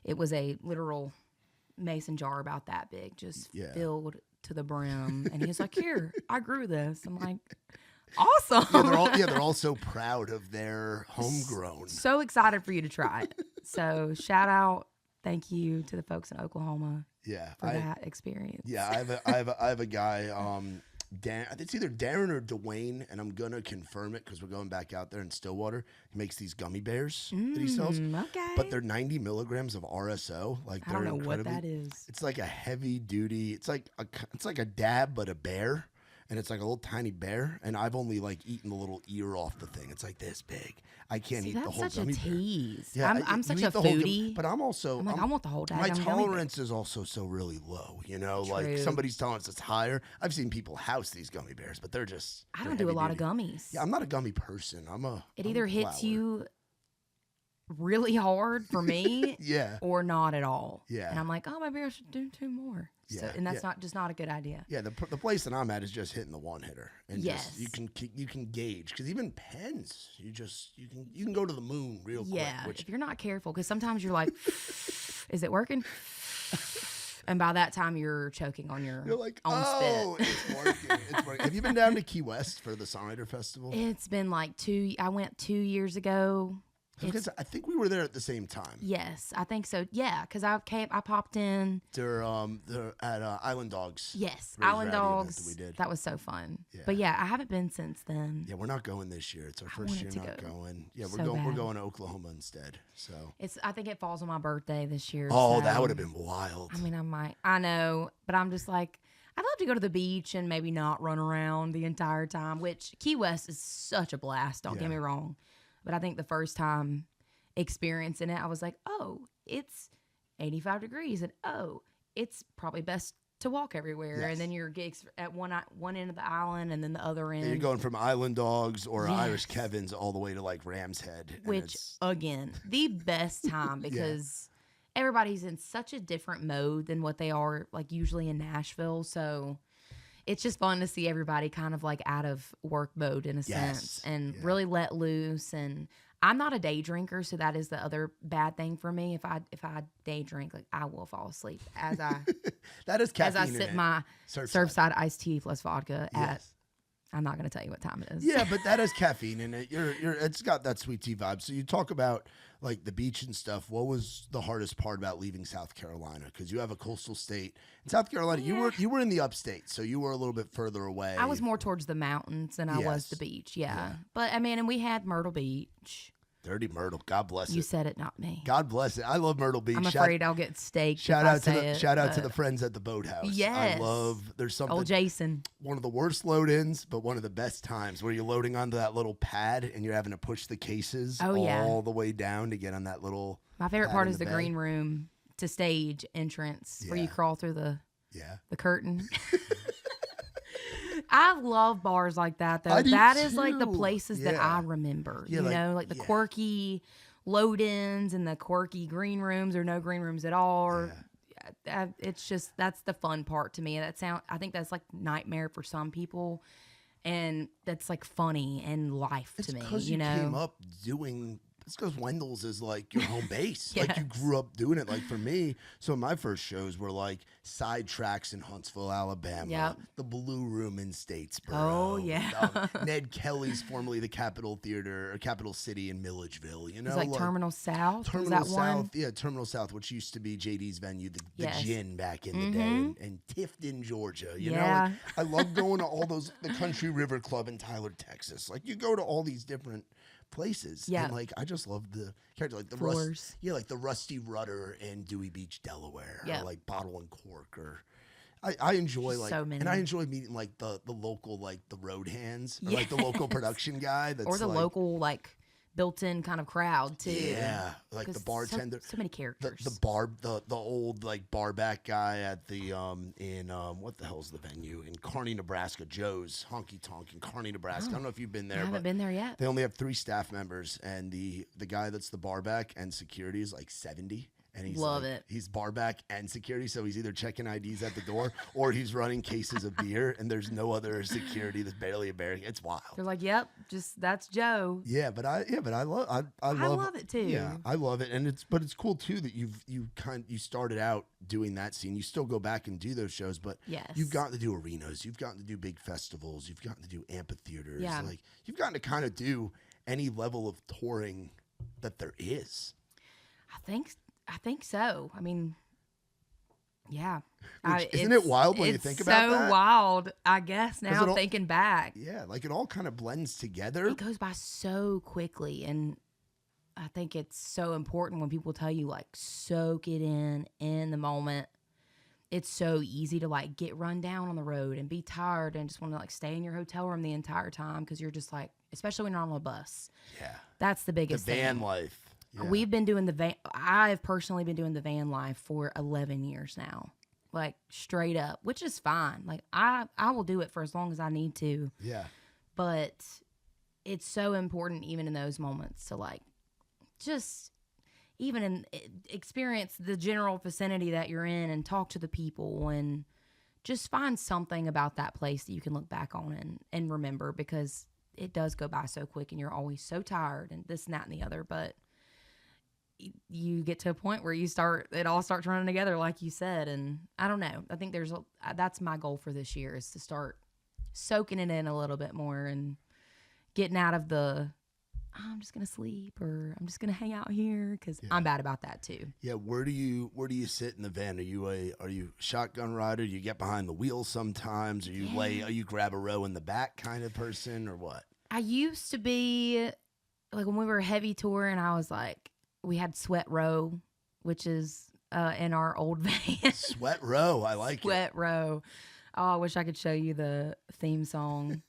it was a literal mason jar about that big, just Yeah. filled to the brim. And he was like, "Here, I grew this." I'm like, "Awesome!" They're all so proud of their homegrown. So excited for you to try it. So shout out, thank you to the folks in Oklahoma Yeah, for that experience. Yeah, I have a guy, Dan. It's either Darren or Dwayne, and I'm gonna confirm it because we're going back out there in Stillwater. He makes these gummy bears that he sells, Okay. but they're 90 milligrams of RSO. Like I they're don't know what incredibly- that is. It's like a heavy duty. It's like a dab, but a bear, and it's like a little tiny bear. And I've only like eaten the little ear off the thing. It's like this big. I can't See, eat the that's whole such a gummy bear. tease. Yeah, I'm you such eat a the whole foodie. but I'm also I'm like, I want the whole my daggum gummy bear. tolerance is also so really low. You know, like True. somebody's tolerance is higher. I've seen people house these gummy bears, but they're just. I they're don't do a heavy lot of duty. gummies. Yeah, I'm not a gummy person. It I'm either a hits flower. you really hard for me Yeah. or not at all. Yeah. And I'm like, oh, maybe I should do two more. So, Yeah, and that's yeah. not a good idea. Yeah, the place that I'm at is just hitting the one hitter, and Yes. just you can gauge because even pens, you can go to the moon real Yeah. quick. Which If you're not careful, because sometimes you're like, is it working? And by that time, you're choking on your you're like, own oh, spit. it's working. It's working. Have you been down to Key West for the Songwriter Festival? It's been like I went 2 years ago. Because I think we were there at the same time. Yes, I think so. Yeah, because I popped in. They're at Island Dogs. Yes, Raised Island Rowdy event Dogs. that we did. That was so fun. Yeah. But yeah, I haven't been since then. Yeah, we're not going this year. It's our I first wanted year to not go going. Yeah, so we're bad. going to Oklahoma instead. So. I think it falls on my birthday this year. Oh, so, that would have been wild. I mean, I know, but I'm just like, I'd love to go to the beach and maybe not run around the entire time, which Key West is such a blast. Don't Yeah. get me wrong. But I think the first time experiencing it, I was like, oh, it's 85 degrees. And oh, it's probably best to walk everywhere. Yes. And then your gigs at one end of the island and then the other end. Yeah, you're going from Island Dogs or Yes. Irish Kevin's all the way to like Ram's Head. and Which, it's- again, the best time because everybody's in such a different mode than what they are like usually in Nashville. So it's just fun to see everybody kind of like out of work mode in a sense and yeah. really let loose. And I'm not a day drinker, so that is the other bad thing for me. If I day drink, like I will fall asleep as I that is as caffeine I in sip it. my Surfside. Surfside iced tea plus vodka at Yes. I'm not going to tell you what time it is. Yeah, but that has caffeine in it. It's got that sweet tea vibe. So you talk about like the beach and stuff. What was the hardest part about leaving South Carolina? Because you have a coastal state. In South Carolina, you were in the upstate, so you were a little bit further away. I was more towards the mountains than I was the beach. Yeah. But I mean, and we had Myrtle Beach. Dirty Myrtle. God bless it. You said it, not me. God bless it. I love Myrtle Beach. I'm afraid I'll get staked. Shout out to the friends at the boathouse. Yes. I love. There's something. Old Jason. One of the worst load-ins, but one of the best times where you're loading onto that little pad and you're having to push the cases all the way down to get on that little. My favorite part is the green room to stage entrance where you crawl through the curtain. I love bars like that, though. That is like the places that I remember. You know, like the quirky load-ins and the quirky green rooms or no green rooms at all. Or, it's just, that's the fun part to me. I think that's like nightmare for some people. And that's like funny and life to me. Because you came up doing. It's because Wendell's is like your home base. Like you grew up doing it. Like for me, some of my first shows were like side tracks in Huntsville, Alabama. The Blue Room in Statesboro. Oh yeah. Ned Kelly's, formerly the Capitol Theater or Capital City in Milledgeville. You know, it's like Terminal South. Terminal South, Terminal South, which used to be JD's venue, the Gin back in the day, and Tifton, Georgia. You know, like, I love going to all those, the Country River Club in Tyler, Texas. Like you go to all these different places. And like I just love the character, like the like the Rusty Rudder in Dewey Beach, Delaware, or like Bottle and Cork, or I enjoy like, and I enjoy meeting like the local, like the road hands, or like the local production guy, or the local like built-in kind of crowd too. Yeah, like the bartender. So many characters. The old like bar back guy at the in what the hell's the venue in Kearney, Nebraska? Joe's Honky Tonk in Kearney, Nebraska. I don't know if you've been there. I haven't been there yet. They only have 3 staff members, and the guy that's the bar back and security is like 70. And he's bar back and security, so he's either checking IDs at the door or he's running cases of beer, and there's no other security. There's barely a barrier. It's wild. They're like, "Yep, just that's Joe." Yeah, but I love it too. Yeah, I love it, and it's cool too that you started out doing that scene. You still go back and do those shows, but you've gotten to do arenas, you've gotten to do big festivals, you've gotten to do amphitheaters. Yeah, like you've gotten to kind of do any level of touring that there is. I think so. I mean, yeah. Isn't it wild when you think about that? It's so wild, I guess, now thinking back. Yeah, like it all kind of blends together. It goes by so quickly, and I think it's so important when people tell you, like, soak it in the moment. It's so easy to, like, get run down on the road and be tired and just want to, like, stay in your hotel room the entire time because you're just, like, especially when you're on a bus. Yeah. That's the biggest thing. The van life. Yeah. We've been doing I've personally been doing the van life for 11 years now, like straight up, which is fine. Like I will do it for as long as I need to. Yeah. But it's so important even in those moments to like, just even experience the general vicinity that you're in and talk to the people and just find something about that place that you can look back on and remember, because it does go by so quick and you're always so tired and this and that and the other. But you get to a point where it all starts running together, like you said. And I don't know. I think that's my goal for this year, is to start soaking it in a little bit more and getting out of I'm just going to sleep or I'm just going to hang out here, because I'm bad about that too. Yeah. Where do you sit in the van? Are you shotgun rider? Do you get behind the wheel sometimes? Or you grab a row in the back kind of person, or what? I used to be like, when we were heavy touring, I was like, we had Sweat Row, which is in our old van. Sweat Row, I like Sweat Row. Oh, I wish I could show you the theme song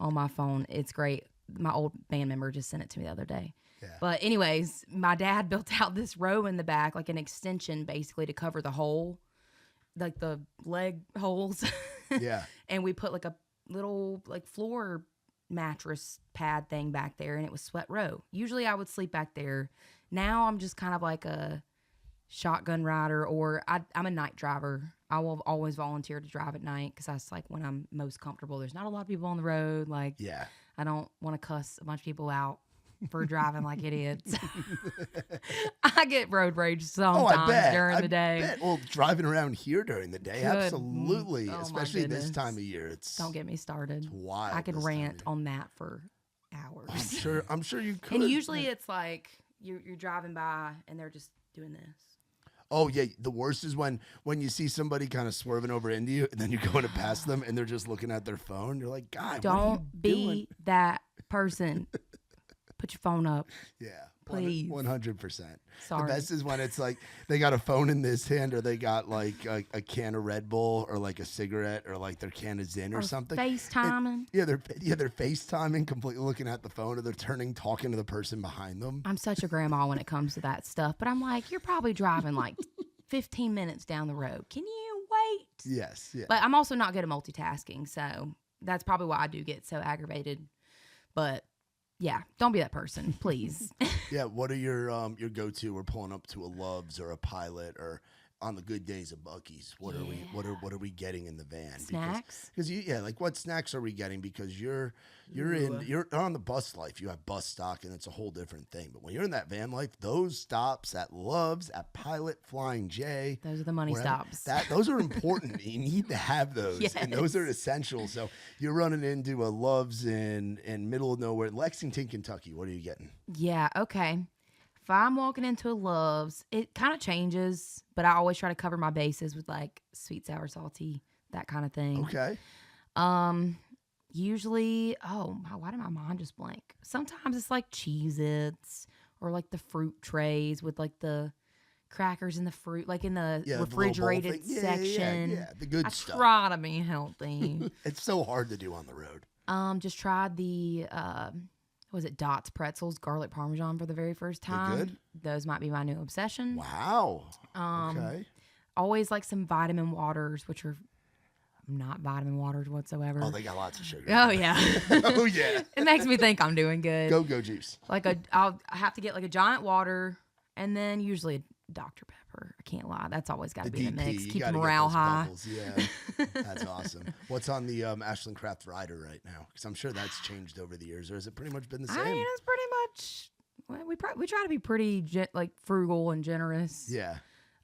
on my phone. It's great. My old band member just sent it to me the other day. Yeah. But anyways, my dad built out this row in the back, like an extension basically to cover the hole, like the leg holes. Yeah. And we put like a little like floor mattress pad thing back there, and it was Sweat Row. Usually I would sleep back there. Now I'm just kind of like a shotgun rider, or I'm a night driver. I will always volunteer to drive at night because that's like when I'm most comfortable. There's not a lot of people on the road. Like, I don't want to cuss a bunch of people out for driving like idiots. I get road rage Oh, I sometimes bet. during I the day. bet. Well, driving around here during the day, Good. absolutely. Oh, my Especially this goodness. time of year. It's Don't get me started. wild. I could this time of rant year. on that for hours. I'm sure you could. And usually it's like you're driving by and they're just doing this. Oh yeah, the worst is when you see somebody kind of swerving over into you, and then you're going to pass them, and they're just looking at their phone. You're like, God, what are you Don't be doing? that person. Put your phone up. Yeah, Please. 100%. Sorry. The best is when it's like they got a phone in this hand, or they got like a can of Red Bull, or like a cigarette, or like their can of Zyn, or something. FaceTiming. Yeah, they're FaceTiming, completely looking at the phone, or they're talking to the person behind them. I'm such a grandma when it comes to that stuff, but I'm like, you're probably driving like 15 minutes down the road. Can you wait? Yes, yeah. But I'm also not good at multitasking, so that's probably why I do get so aggravated. But yeah, don't be that person, please. Yeah, what are your go-to? We're pulling up to a Love's or a Pilot, or on the good days of Bucky's. What are we getting in the van? Snacks? Because like what snacks are we getting? Because you're on the bus life. You have bus stock, and it's a whole different thing. But when you're in that van life, those stops at Love's, at Pilot, Flying J, Those are the money stops. those are important. You need to have those, Yes. and those are essential. So you're running into a Love's in middle of nowhere, Lexington, Kentucky. What are you getting? Yeah, okay. If I'm walking into a Love's, it kind of changes, but I always try to cover my bases with like sweet, sour, salty, that kind of thing. Okay. Usually, why did my mind just blank? Sometimes it's like Cheez-Its or like the fruit trays with like the crackers and the fruit, like in the Yeah, the little bowl refrigerated thing. section. Yeah, the good I stuff. try to be healthy. It's so hard to do on the road. Just tried the was it Dots pretzels, garlic parmesan for the very first time. good? Those might be my new obsession. Wow. Okay. Always like some vitamin waters, which are not vitamin waters whatsoever. Oh, they got lots of sugar. Oh yeah. Oh yeah. It makes me think I'm doing good. Go juice. Like I have to get like a giant water and then usually a Dr. Pepper. I can't lie. That's always got to be in the mix. you Keep gotta the get morale those high. bubbles. Yeah, that's awesome. What's on the Ashland Craft rider right now? Because I'm sure that's changed over the years, or has it pretty much been the same? I mean, it's pretty much. Well, we try to be pretty like frugal and generous. Yeah.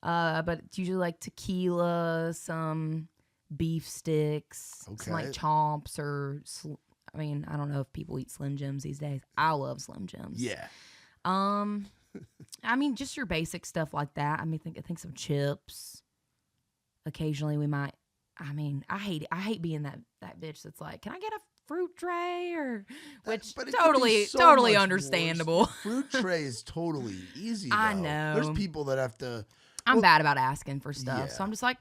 But it's usually like tequila, some beef sticks, some like chomps or. I mean, I don't know if people eat Slim Jims these days. I love Slim Jims. Yeah. I mean, just your basic stuff like that. I mean, I think some chips. Occasionally, we might. I mean, I hate being that bitch that's like, can I get a fruit tray or which But it could be so totally much understandable. worse. Fruit tray is totally easy. I though. know. There's people that have to. I'm bad about asking for stuff, Yeah. so I'm just like,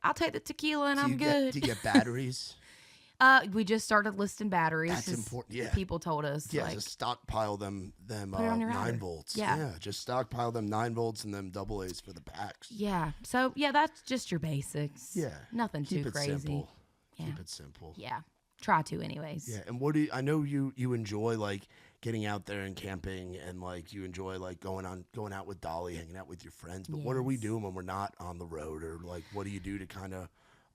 I'll take the tequila and I'm good. Do you get batteries? We just started listing batteries. That's important. Yeah. People told us. Yeah, like, just stockpile them Put it on your 9 rider. volts. Yeah. Just stockpile them 9 volts and them double A's for the packs. yeah. So yeah, that's just your basics. Yeah. Nothing Keep too it crazy. simple. Yeah. Keep it simple. Yeah. Try to, anyways. Yeah. And what do I know you enjoy like getting out there and camping, and like you enjoy like going out with Dolly, hanging out with your friends. But what are we Yes. doing when we're not on the road, or like what do you do to kind of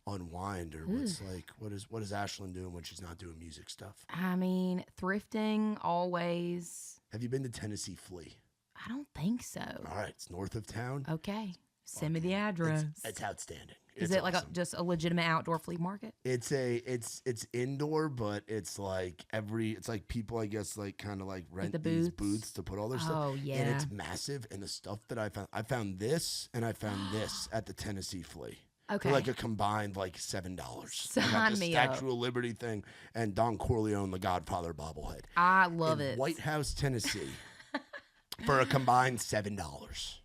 unwind, or what's like what is Ashland doing when she's not doing music stuff? I mean, thrifting always. Have you been to Tennessee Flea? I don't think so. All right, it's north of town. Okay. Send me the address. It's outstanding. Is It's it like awesome. just a legitimate outdoor flea market? It's indoor, but it's like it's like people, I guess, like kind of like rent the these booths? booths to put all their stuff. Oh, And yeah. it's massive. And the stuff that I found this and I found this at the Tennessee Flea. Okay. For like a combined like $7. I got Sign the me Statue up. of Liberty thing and Don Corleone, the Godfather bobblehead. I love in it. White House, Tennessee, for a combined $7.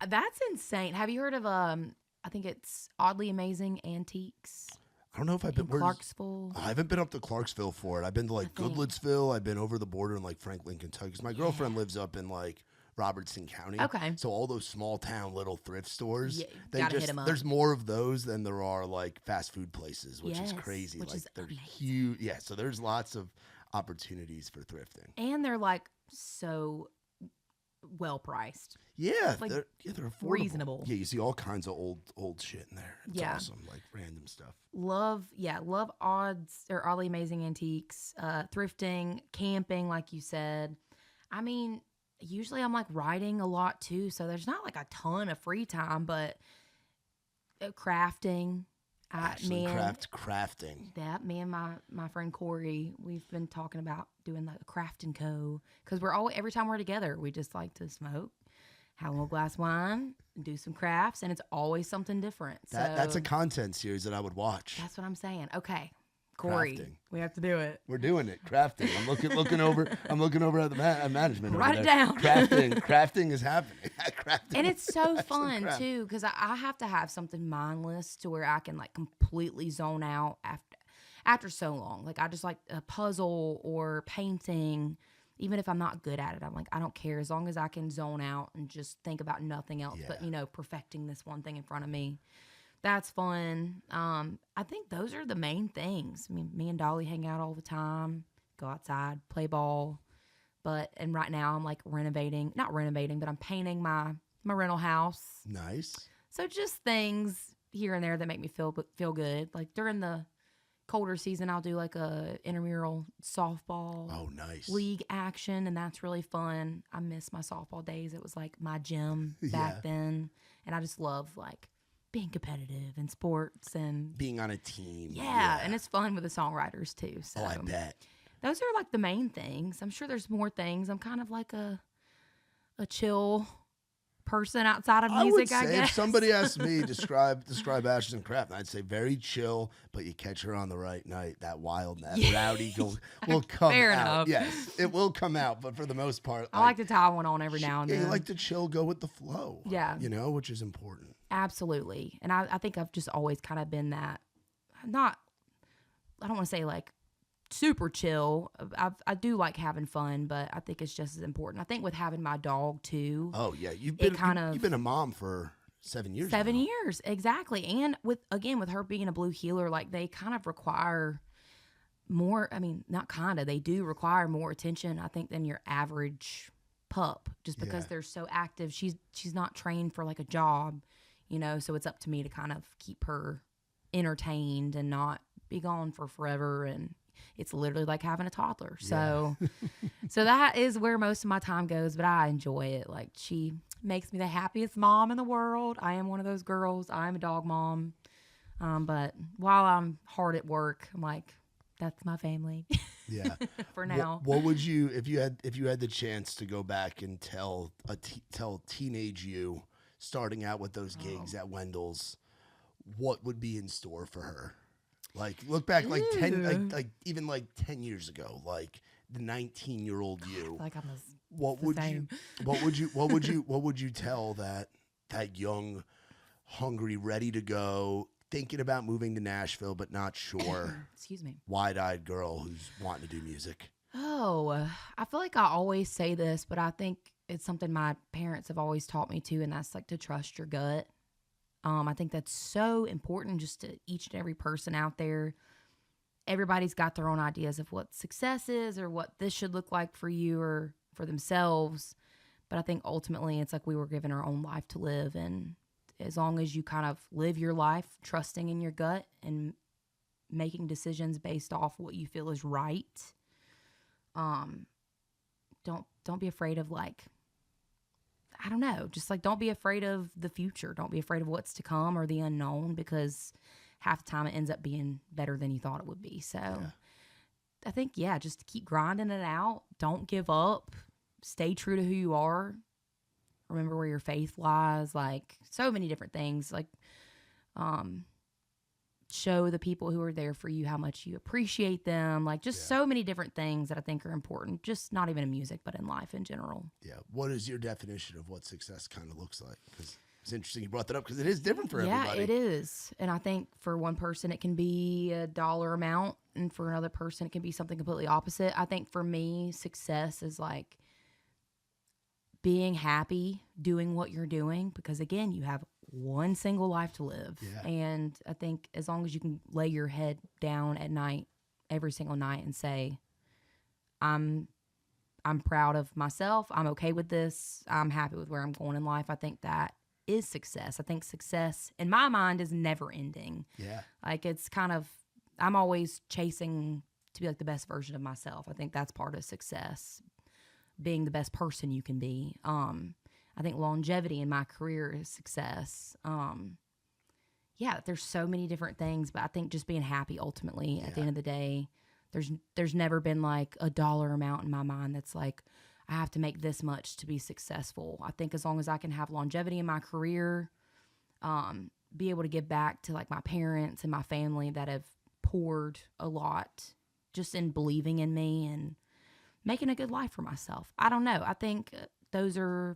That's insane. Have you heard of I think it's Oddly Amazing Antiques I don't know if I've in been Clarksville. I haven't been up to Clarksville for it. I've been to like think- Goodlettsville. I've been over the border in like Franklin, Kentucky. 'Cause my girlfriend lives up in like Robertson County. Okay. So all those small town little thrift stores, Yeah, gotta hit 'em up. there's more of those than there are like fast food places, which is Yes, crazy. which like is they're amazing. huge. Yeah. So there's lots of opportunities for thrifting. And they're like so well priced. Yeah, Like, they're affordable. reasonable. Yeah, you see all kinds of old shit in there. It's Yeah. awesome, like random stuff. Love odds or Oddly Amazing Antiques, thrifting, camping, like you said. I mean, usually I'm like writing a lot too. So there's not like a ton of free time, but crafting. Ashland Craft crafting. That me and my friend Corey, we've been talking about doing the craft and co because we're always every time we're together, we just like to smoke, have a little glass of wine, do some crafts, and it's always something different. That's a content series that I would watch. That's what I'm saying. Okay, Corey, Crafting. we have to do it. We're doing it. Crafting. I'm looking over. I'm looking over at the management. Write it down. Crafting is happening. Crafting. And it's so fun too because I have to have something mindless to where I can like completely zone out after so long. Like I just like a puzzle or painting. Even if I'm not good at it, I'm like I don't care as long as I can zone out and just think about nothing else. But perfecting this one thing in front of me. That's fun. I think those are the main things. I mean, me and Dolly hang out all the time, go outside, play ball. And right now I'm like not renovating, but I'm painting my rental house. Nice. So just things here and there that make me feel good. Like during the colder season, I'll do like a intramural softball league action, and that's really fun. I miss my softball days. It was like my gym back then, and I just love like being competitive in sports and being on a team. Yeah, and it's fun with the songwriters too. So I bet. Those are like the main things. I'm sure there's more things. I'm kind of like a chill person outside of music, I guess. If somebody asked me describe Ashland Craft, I'd say very chill, but you catch her on the right night, that wild, that rowdy will come Fair out. enough. Yes, it will come out, but for the most part, I like to tie one on every now and then. You like to chill, go with the flow. Yeah. Which is important. Absolutely. And I think I've just always kind of been that, I don't want to say like super chill. I do like having fun, but I think it's just as important. I think with having my dog too. Oh yeah, you've been a mom for 7 years. 7 years, exactly. And with her being a blue heeler, like they kind of require more. I mean, not kind of. They do require more attention, I think, than your average pup, just because they're so active. She's not trained for like a job, So it's up to me to kind of keep her entertained and not be gone for forever. And it's literally like having a toddler. So that is where most of my time goes, but I enjoy it. Like she makes me the happiest mom in the world. I am one of those girls. I'm a dog mom. But while I'm hard at work, I'm like, that's my family. Yeah. For now. What would you, if you had the chance to go back and tell teenage you starting out with those gigs at Wendell's, what would be in store for her? Like look back like 10 like even like 10 years ago, like the 19-year-old you. Like I'm what would you tell that young, hungry, ready to go, thinking about moving to Nashville but not sure. Excuse me. Wide-eyed girl who's wanting to do music? Oh, I feel like I always say this, but I think it's something my parents have always taught me too, and that's like to trust your gut. I think that's so important just to each and every person out there. Everybody's got their own ideas of what success is or what this should look like for you or for themselves. But I think ultimately it's like we were given our own life to live. And as long as you kind of live your life trusting in your gut and making decisions based off what you feel is right, don't be afraid of like, I don't know, just like don't be afraid of the future. Don't be afraid of what's to come or the unknown, because half the time it ends up being better than you thought it would be. So I think, just keep grinding it out. Don't give up. Stay true to who you are. Remember where your faith lies. Like so many different things. Like show the people who are there for you how much you appreciate them. Like just so many different things that I think are important, just not even in music, but in life in general. Yeah. What is your definition of what success kind of looks like? Because it's interesting you brought that up, because it is different for everybody. Yeah, it is. And I think for one person, it can be a dollar amount. And for another person, it can be something completely opposite. I think for me, success is like being happy doing what you're doing, because again, you have one single life to live. And I think as long as you can lay your head down at night, every single night, and say, I'm proud of myself. I'm okay with this. I'm happy with where I'm going in life. I think that is success. I think success in my mind is never ending. Yeah. Like it's kind of, I'm always chasing to be like the best version of myself. I think that's part of success. being the best person you can be. I think longevity in my career is success. Yeah, there's so many different things, but I think just being happy ultimately at the end of the day, there's never been like a dollar amount in my mind that's like, I have to make this much to be successful. I think as long as I can have longevity in my career, be able to give back to like my parents and my family that have poured a lot just in believing in me and making a good life for myself. I don't know. I think those are,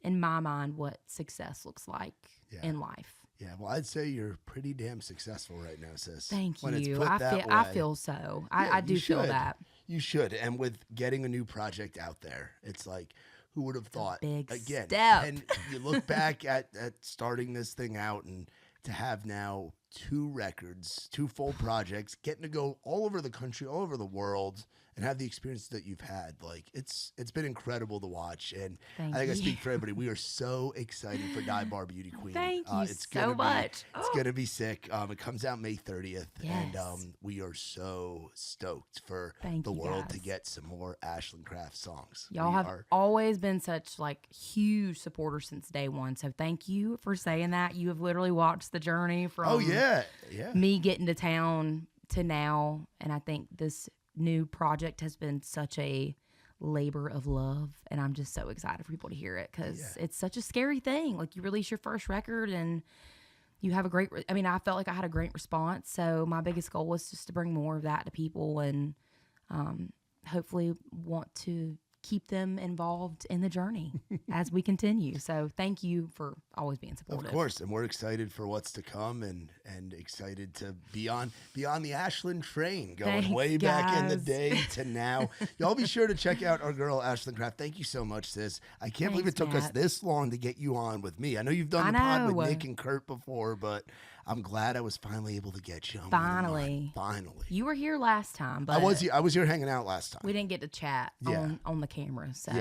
in my mind, what success looks like in life. Yeah, well, I'd say you're pretty damn successful right now, sis. Thank when you. It's put that I way. feel so. Yeah, I do feel that. You should. And with getting a new project out there, it's like, who would have thought? Big Again, step. And you look back at starting this thing out and to have now 2 records, 2 full projects, getting to go all over the country, all over the world, and have the experience that you've had. Like, it's been incredible to watch. And Thank I think I you. speak for everybody. We are so excited for Dive Bar Beauty Queen. Thank you It's so gonna much. It's going to be sick. It comes out May 30th. Yes. And we are so stoked for Thank the you, world to guys. get some more Ashland Craft songs. Y'all We have are- always been such like huge supporters since day one. So thank you for saying that. You have literally watched the journey from Oh, yeah. me getting to town to now. And I think this new project has been such a labor of love. And I'm just so excited for people to hear it because it's such a scary thing. Like, you release your first record and you have a great, I felt like I had a great response. So my biggest goal was just to bring more of that to people and hopefully want to keep them involved in the journey as we continue. So thank you for always being supportive. Of course, and we're excited for what's to come and excited to be on the Ashland train, going Thanks, way back in the guys. day to now. Y'all be sure to check out our girl, Ashland Craft. Thank you so much, sis. I can't believe it Thanks, took us Matt. this long to get you on with me. I know you've done the I pod with know. Nick and Kurt before, but I'm glad I was finally able to get you on. with mine. Finally. You were here last time, but I was here hanging out last time. we didn't get to chat on the camera. So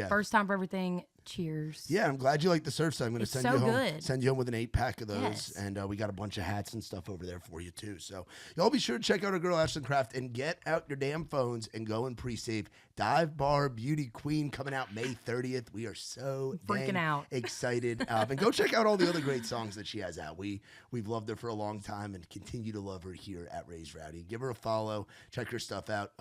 first time for everything. Cheers. Yeah, I'm glad you like the Surfside. I'm going to It's send so you home. good. Send you home with an 8-pack of those, Yes. and we got a bunch of hats and stuff over there for you too. So y'all be sure to check out our girl Ashland Craft and get out your damn phones and go and pre-save Dive Bar Beauty Queen coming out May 30th. We are so Freaking dang out. excited, and go check out all the other great songs that she has out. We've loved her for a long time and continue to love her here at Raised Rowdy. Give her a follow. Check her stuff out.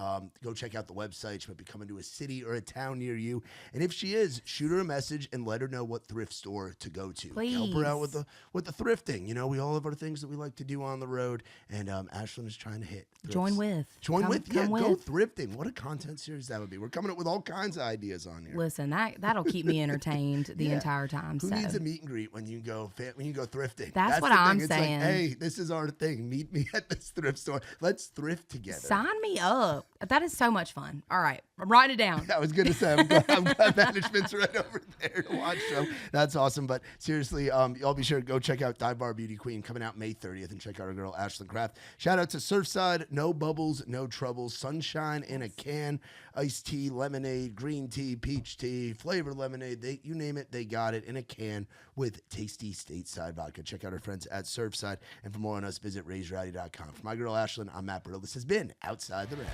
Go check out the website. She might be coming to a city or a town near you, and if she is, shoot her a message and let her know what thrift store to go to. Help her out with the thrifting. You know, we all have our things that we like to do on the road, and Ashland is trying to hit thrifts. Join with. Come Come go with. thrifting. What a content series that would be. We're coming up with all kinds of ideas on here. Listen, that'll keep me entertained the Yeah. entire time. Who so needs a meet and greet when you go thrifting? That's what the I'm thing. saying. It's like, hey, this is our thing. Meet me at this thrift store. Let's thrift together. sign me up. That is so much fun. All right, I'm writing it down. I was going to say, I'm glad management's right over there to watch them. That's awesome. But seriously, y'all be sure to go check out Dive Bar Beauty Queen coming out May 30th and check out our girl, Ashland Craft. Shout out to Surfside, no bubbles, no troubles, sunshine in a can, iced tea, lemonade, green tea, peach tea, flavored lemonade. You name it, they got it in a can with tasty stateside vodka. Check out our friends at Surfside. And for more on us, visit raisedrowdy.com. For my girl, Ashland, I'm Matt Burrill. This has been Outside the Round.